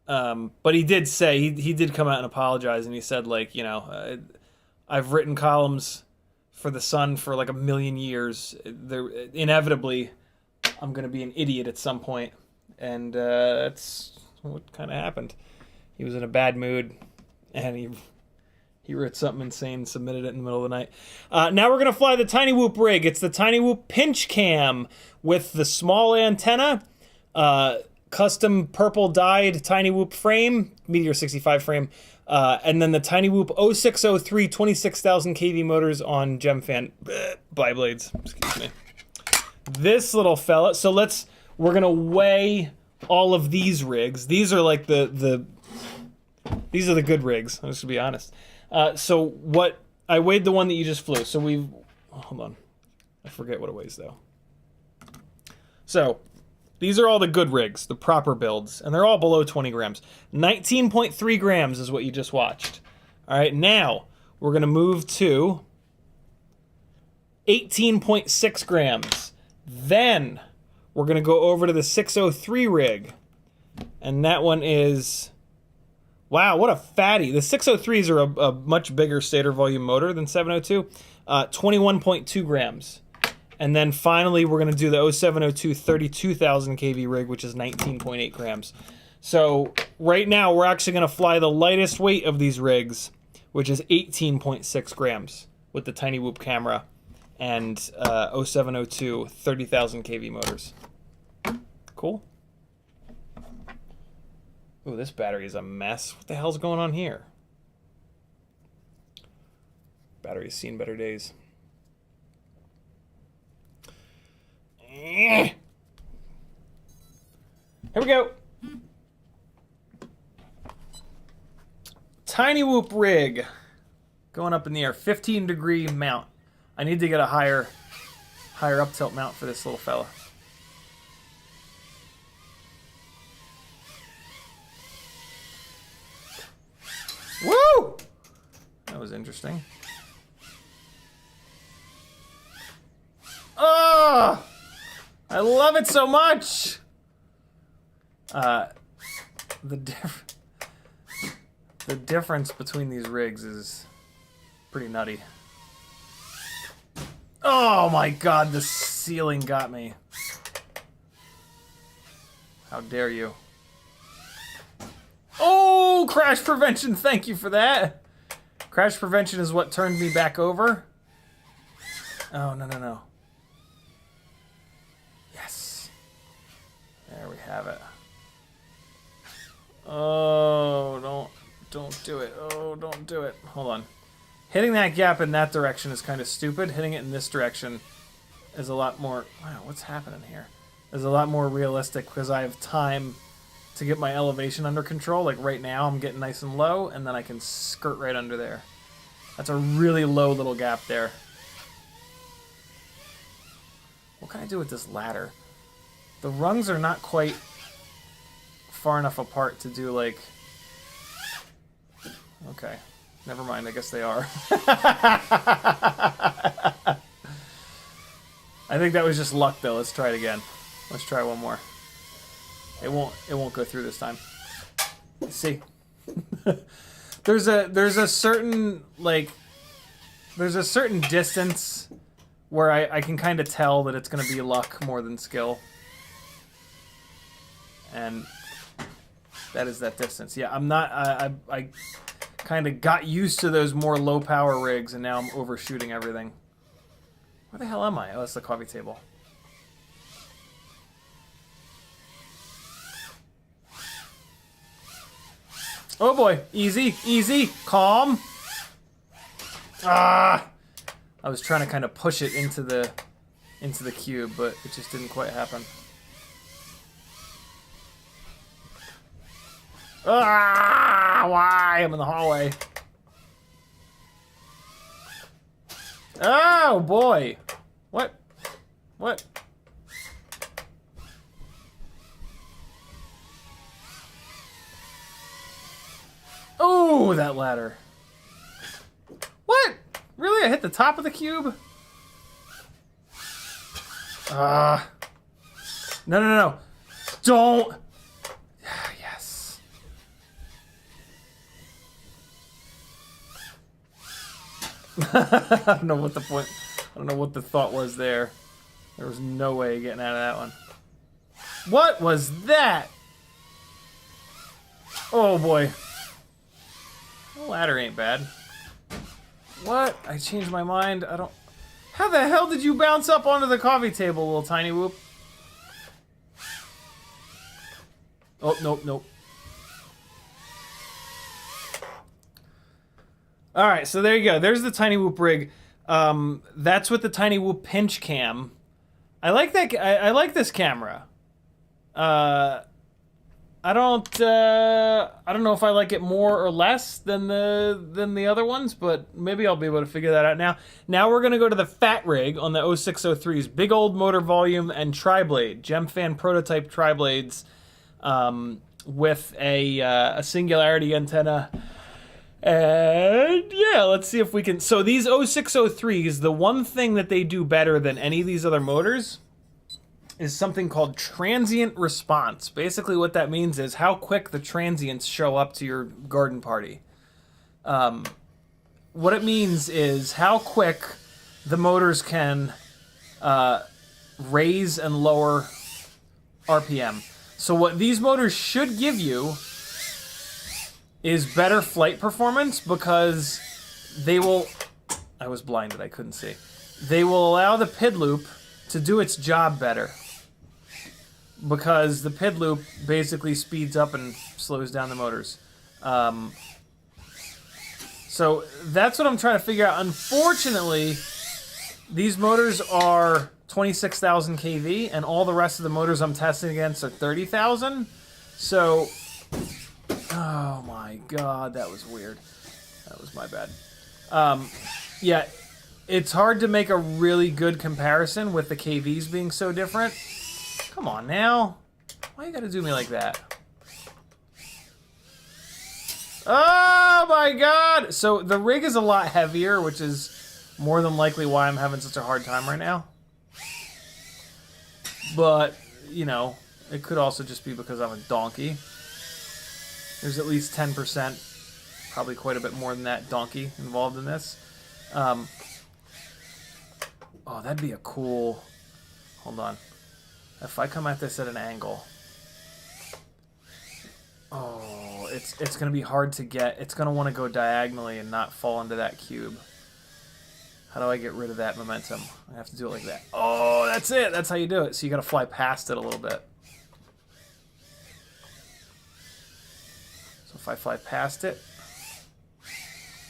But he did say he did come out and apologize, and he said like, you know, I've written columns for the Sun for like 1,000,000 years. Inevitably, I'm going to be an idiot at some point. And that's what kind of happened. He was in a bad mood, and he wrote something insane, submitted it in the middle of the night. Now we're going to fly the Tinywhoop rig. It's the Tinywhoop Pinchcam with the small antenna, custom purple dyed Tinywhoop frame, Meteor 65 frame, and then the Tinywhoop 0603 26,000 kV motors on Gemfan biblades. Excuse me. This little fella. So we're gonna weigh all of these rigs. These are like these are the good rigs. I'm just gonna be honest. So I weighed the one that you just flew. So hold on. I forget what it weighs though. So these are all the good rigs, the proper builds, and they're all below 20 grams. 19.3 grams is what you just watched. All right, now we're going to move to 18.6 grams. Then we're going to go over to the 603 rig, and that one is, wow, what a fatty. The 603s are a much bigger stator volume motor than 702, 21.2 grams. And then finally, we're going to do the 0702 32,000 kV rig, which is 19.8 grams. So right now, we're actually going to fly the lightest weight of these rigs, which is 18.6 grams with the Tinywhoop camera and 0702 30,000 kV motors. Cool. Ooh, this battery is a mess. What the hell's going on here? Battery's seen better days. Here we go. Tinywhoop rig. Going up in the air. 15-degree mount. I need to get a higher up tilt mount for this little fella. Woo! That was interesting. Oh! I love it so much. The difference between these rigs is pretty nutty. Oh my God, the ceiling got me. How dare you? Oh, crash prevention, thank you for that. Crash prevention is what turned me back over. Oh, no. There we have it. Oh, don't do it. Oh, don't do it. Hold on. Hitting that gap in that direction is kind of stupid. Hitting it in this direction is a lot more... Wow, what's happening here? Is a lot more realistic because I have time to get my elevation under control. Like right now, I'm getting nice and low, and then I can skirt right under there. That's a really low little gap there. What can I do with this ladder? The rungs are not quite far enough apart to do like... Okay, never mind, I guess they are. I think that was just luck though. Let's try it again. Let's try one more. It won't go through this time. Let's see. There's a certain distance where I can kind of tell that it's going to be luck more than skill. And that is that distance. Yeah, I'm not... I kind of got used to those more low-power rigs, and now I'm overshooting everything. Where the hell am I? Oh, that's the coffee table. Oh boy, easy, easy, calm. Ah! I was trying to kind of push it into the cube, but it just didn't quite happen. Ah! Why? I'm in the hallway. Oh boy! What? What? Oh, that ladder. What? Really? I hit the top of the cube? No, no, no, no. Don't. Yes. I don't know what the point. I don't know what the thought was there. There was no way of getting out of that one. What was that? Oh boy. The ladder ain't bad. What? I changed my mind. I don't... How the hell did you bounce up onto the coffee table, little Tinywhoop? Oh, nope, nope. Alright, so there you go. There's the Tinywhoop rig. That's with the Tinywhoop Pinchcam. I like that. I like this camera. I don't know if I like it more or less than the other ones, but maybe I'll be able to figure that out now. Now we're gonna go to the fat rig on the 0603s, big old motor volume and Triblade, Gemfan prototype Triblades, with a singularity antenna. And yeah, let's see if we can. So these 0603s, the one thing that they do better than any of these other motors is something called transient response. Basically what that means is how quick the transients show up to your garden party. What it means is how quick the motors can raise and lower RPM. So what these motors should give you is better flight performance because they will... I was blinded, I couldn't see. They will allow the PID loop to do its job better, because the PID loop basically speeds up and slows down the motors. So that's what I'm trying to figure out. Unfortunately, these motors are 26,000 kV, and all the rest of the motors I'm testing against are 30,000. So, oh my god, that was weird. That was my bad. Yeah, it's hard to make a really good comparison with the KVs being so different. Come on now. Why you gotta do me like that? Oh my god! So the rig is a lot heavier, which is more than likely why I'm having such a hard time right now. But, you know, it could also just be because I'm a donkey. There's at least 10%, probably quite a bit more than that, donkey involved in this. Oh, that'd be a cool... Hold on. If I come at this at an angle... Oh, it's going to be hard to get. It's going to want to go diagonally and not fall into that cube. How do I get rid of that momentum? I have to do it like that. Oh, that's it. That's how you do it. So you got to fly past it a little bit. So if I fly past it...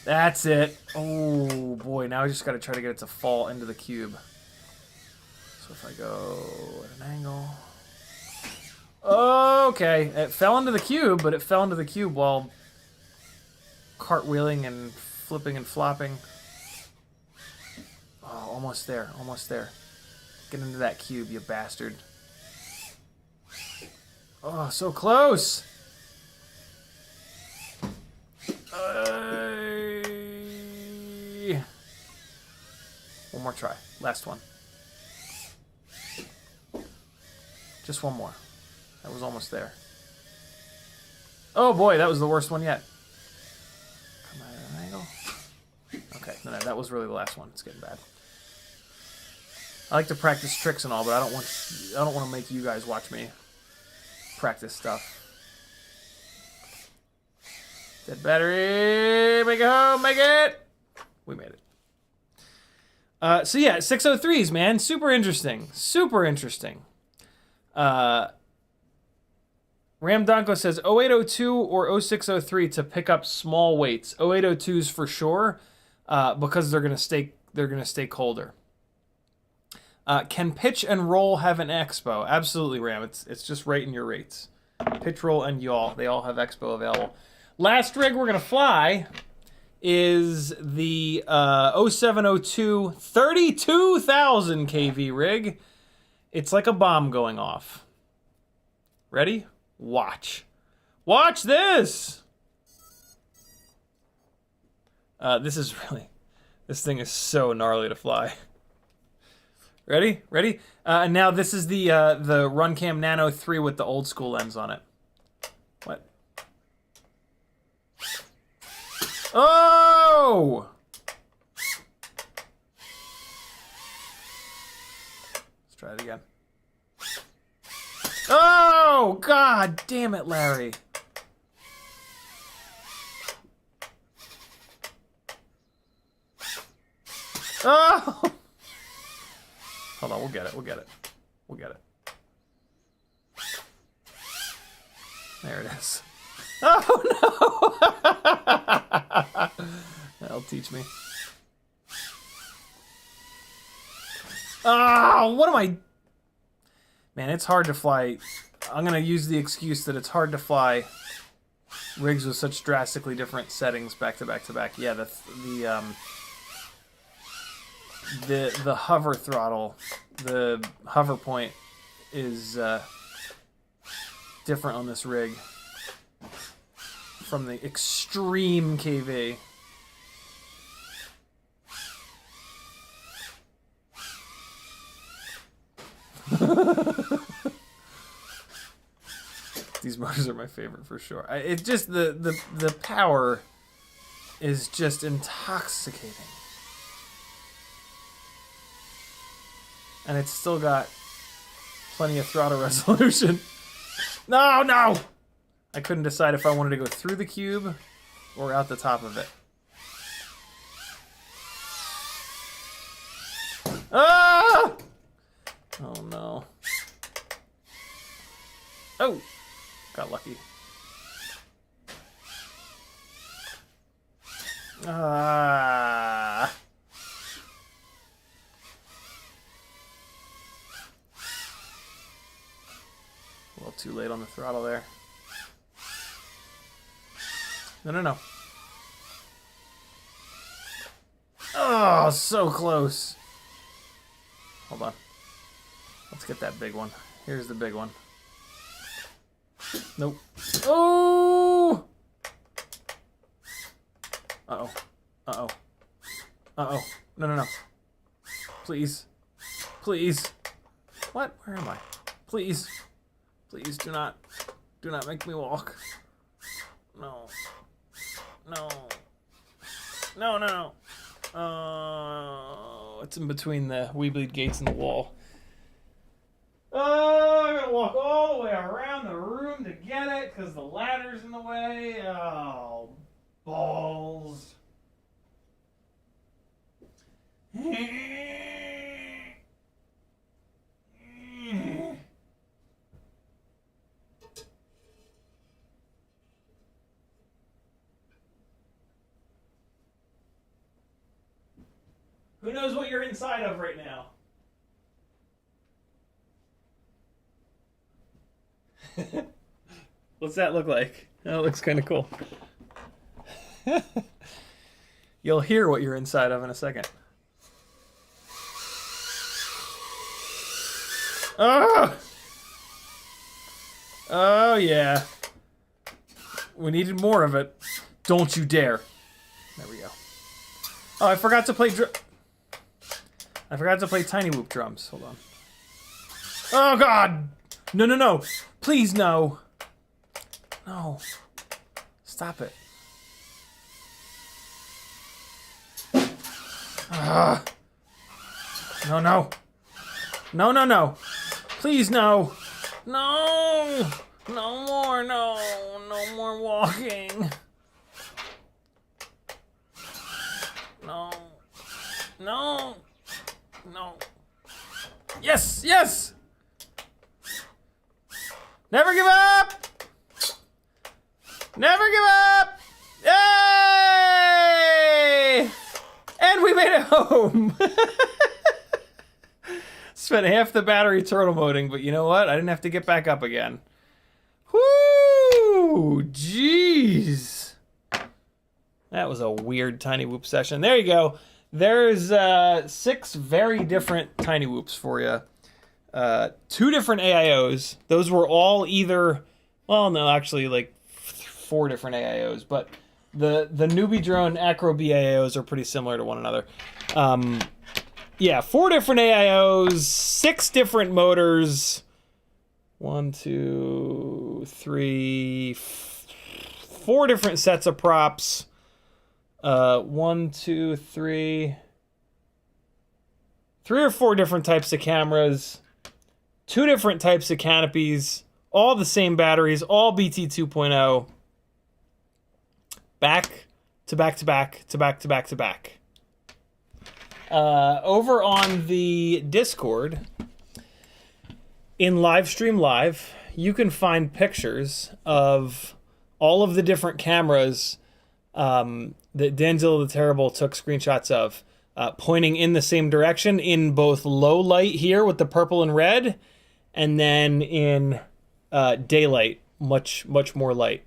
That's it. Oh, boy. Now I just got to try to get it to fall into the cube. So if I go at an angle... Okay, it fell into the cube, but it fell into the cube while cartwheeling and flipping and flopping. Oh, almost there, almost there. Get into that cube, you bastard. Oh, so close! One more try, last one. Just one more. That was almost there. Oh boy, that was the worst one yet. Come at an angle. Okay, no, that was really the last one. It's getting bad. I like to practice tricks and all, but I don't want to make you guys watch me practice stuff. Dead battery. Make it home. Make it. We made it. So yeah, 603s, man. Super interesting. Super interesting. Ramdonko says 0802 or 0603 to pick up small weights. 0802s for sure, because they're gonna stay colder. Can pitch and roll have an expo? Absolutely, Ram. It's just right in your rates. Pitch, roll, and yaw. They all have expo available. Last rig we're gonna fly is the 0702 32,000 kV rig. It's like a bomb going off. Ready? Watch. Watch this! This thing is so gnarly to fly. Ready? Ready? Now this is the Runcam Nano 3 with the old school lens on it. What? Oh! Let's try it again. Oh, God damn it, Larry. Oh! Hold on, we'll get it, we'll get it. We'll get it. There it is. Oh, no! That'll teach me. Oh, what am I... Man, it's hard to fly. I'm going to use the excuse that it's hard to fly rigs with such drastically different settings back to back to back. Yeah, the hover throttle, the hover point is different on this rig from the extreme KV. These motors are my favorite for sure. It just the power is just intoxicating, and it's still got plenty of throttle resolution. No, no! I couldn't decide if I wanted to go through the cube or out the top of it. Ah! Oh no. Oh! Got lucky. Ah! A little too late on the throttle there. No, no, no. Oh, so close. Hold on. Let's get that big one. Here's the big one. Nope. Oh! Uh-oh. Uh-oh. Uh-oh. No, no, no. Please. Please. What? Where am I? Please. Please do not make me walk. No. No. No, no, no. Oh, it's in between the Weebleed gates and the wall. Oh, I'm gonna walk all the way around the room to get it because the ladder's in the way. Oh, balls. Who knows what you're inside of right now? What's that look like? Oh, it looks kind of cool. You'll hear what you're inside of in a second. Oh! Oh, yeah. We needed more of it. Don't you dare. There we go. Oh, I forgot to play Tinywhoop drums. Hold on. Oh, God! No, no, no. Please, no. No. Stop it. No, no. No, no, no. Please, no. No. No more, no. No more walking. No. No. No. Yes, yes! Never give up! Never give up! Yay! And we made it home! Spent half the battery turtle moding, but you know what? I didn't have to get back up again. Whoo! Jeez! That was a weird Tinywhoop session. There you go. There's 6 very different Tinywhoops for you. 2 different AIOs. Those were all either... Well, no, actually, like 4 different AIOs, but the newbie drone Acrobee AIOs are pretty similar to one another. Yeah, 4 different AIOs, 6 different motors. 1, 2, 3, 4 different sets of props. 1, 2, 3 or 4 different types of cameras. 2 different types of canopies. All the same batteries, all BT 2.0. Back to back to back to back to back to back. Over on the Discord, in Livestream Live, you can find pictures of all of the different cameras that Danzilla the Terrible took screenshots of, pointing in the same direction in both low light here with the purple and red, and then in daylight, much more light.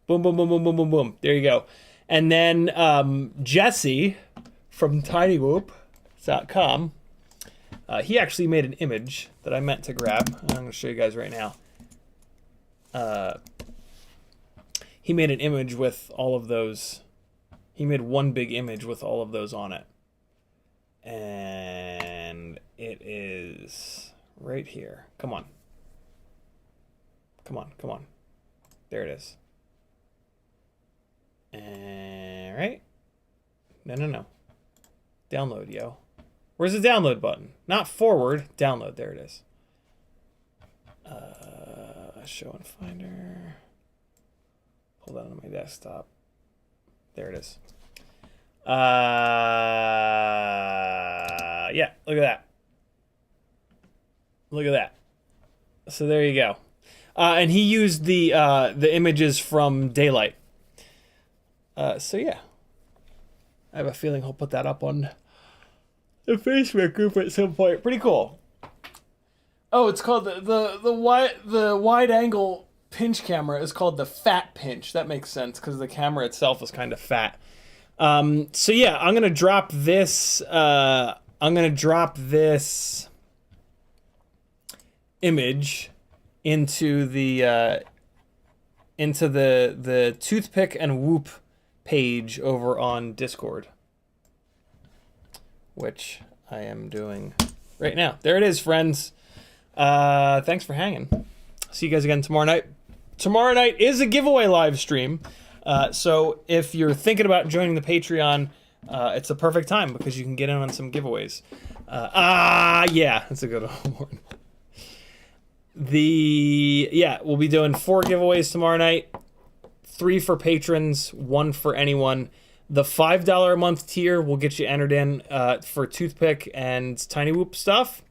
Boom, boom, boom, boom, boom, boom, boom. There you go. And then Jesse from Tinywhoop.com, he actually made an image that I meant to grab. I'm going to show you guys right now. He made an image with all of those. He made one big image with all of those on it. And it is right here. Come on. Come on, come on. There it is. And right? No. Download, yo. Where's the download button? Not forward. Download. There it is. Show and Finder. Pull that on my desktop. There it is. Yeah, look at that. Look at that. So there you go. And he used the images from daylight. So yeah. I have a feeling he'll put that up on the Facebook group at some point. Pretty cool. Oh, it's called the wide angle pinch camera is called the fat pinch. That makes sense because the camera itself is kind of fat. So yeah, I'm gonna drop this. Image into the toothpick and whoop page over on Discord, which I am doing right now. There it is, friends. Thanks for hanging. See you guys again tomorrow night. Tomorrow night is a giveaway live stream. So if you're thinking about joining the Patreon, it's the perfect time because you can get in on some giveaways. Yeah, that's a good one. We'll be doing 4 giveaways tomorrow night. 3 for patrons, 1 for anyone. The $5 a month tier will get you entered in for toothpick and Tinywhoop stuff.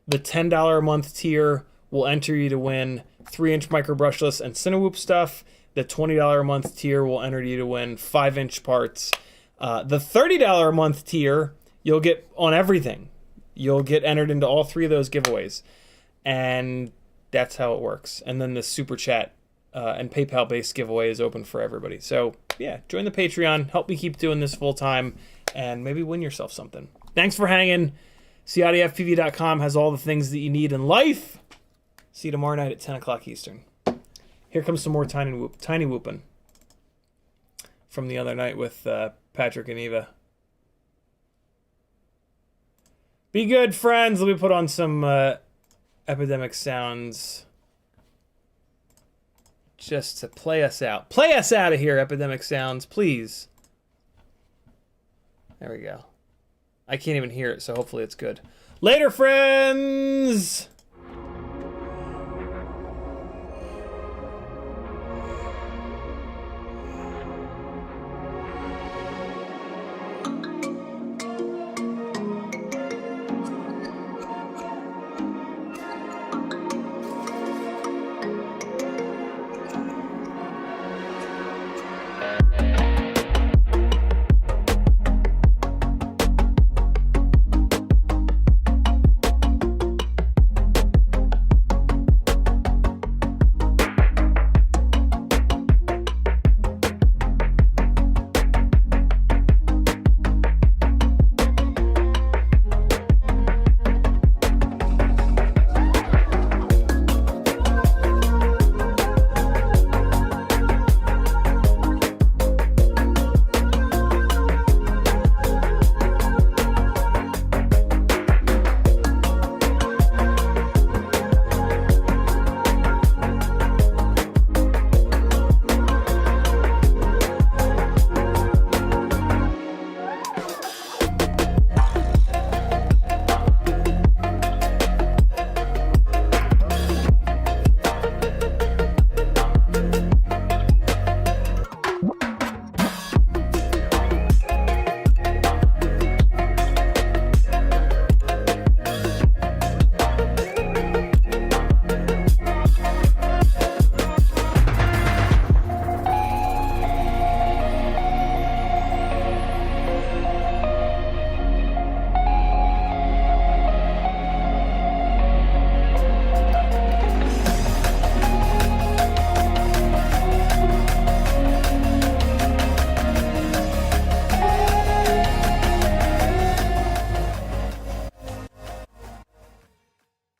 The $10 a month tier will enter you to win 3-inch micro brushless and Cinewhoop stuff. The $20 a month tier will enter you to win 5-inch parts. The $30 a month tier, you'll get on everything. You'll get entered into all 3 of those giveaways. And that's how it works. And then the Super Chat and PayPal-based giveaway is open for everybody. So, yeah, join the Patreon. Help me keep doing this full-time. And maybe win yourself something. Thanks for hanging. CiottiFPV.com has all the things that you need in life. See you tomorrow night at 10 o'clock Eastern. Here comes some more Tinywhooping from the other night with Patrick and Eva. Be good, friends. Let me put on some Epidemic Sounds just to play us out. Play us out of here, Epidemic Sounds, please. There we go. I can't even hear it, so hopefully it's good. Later, friends!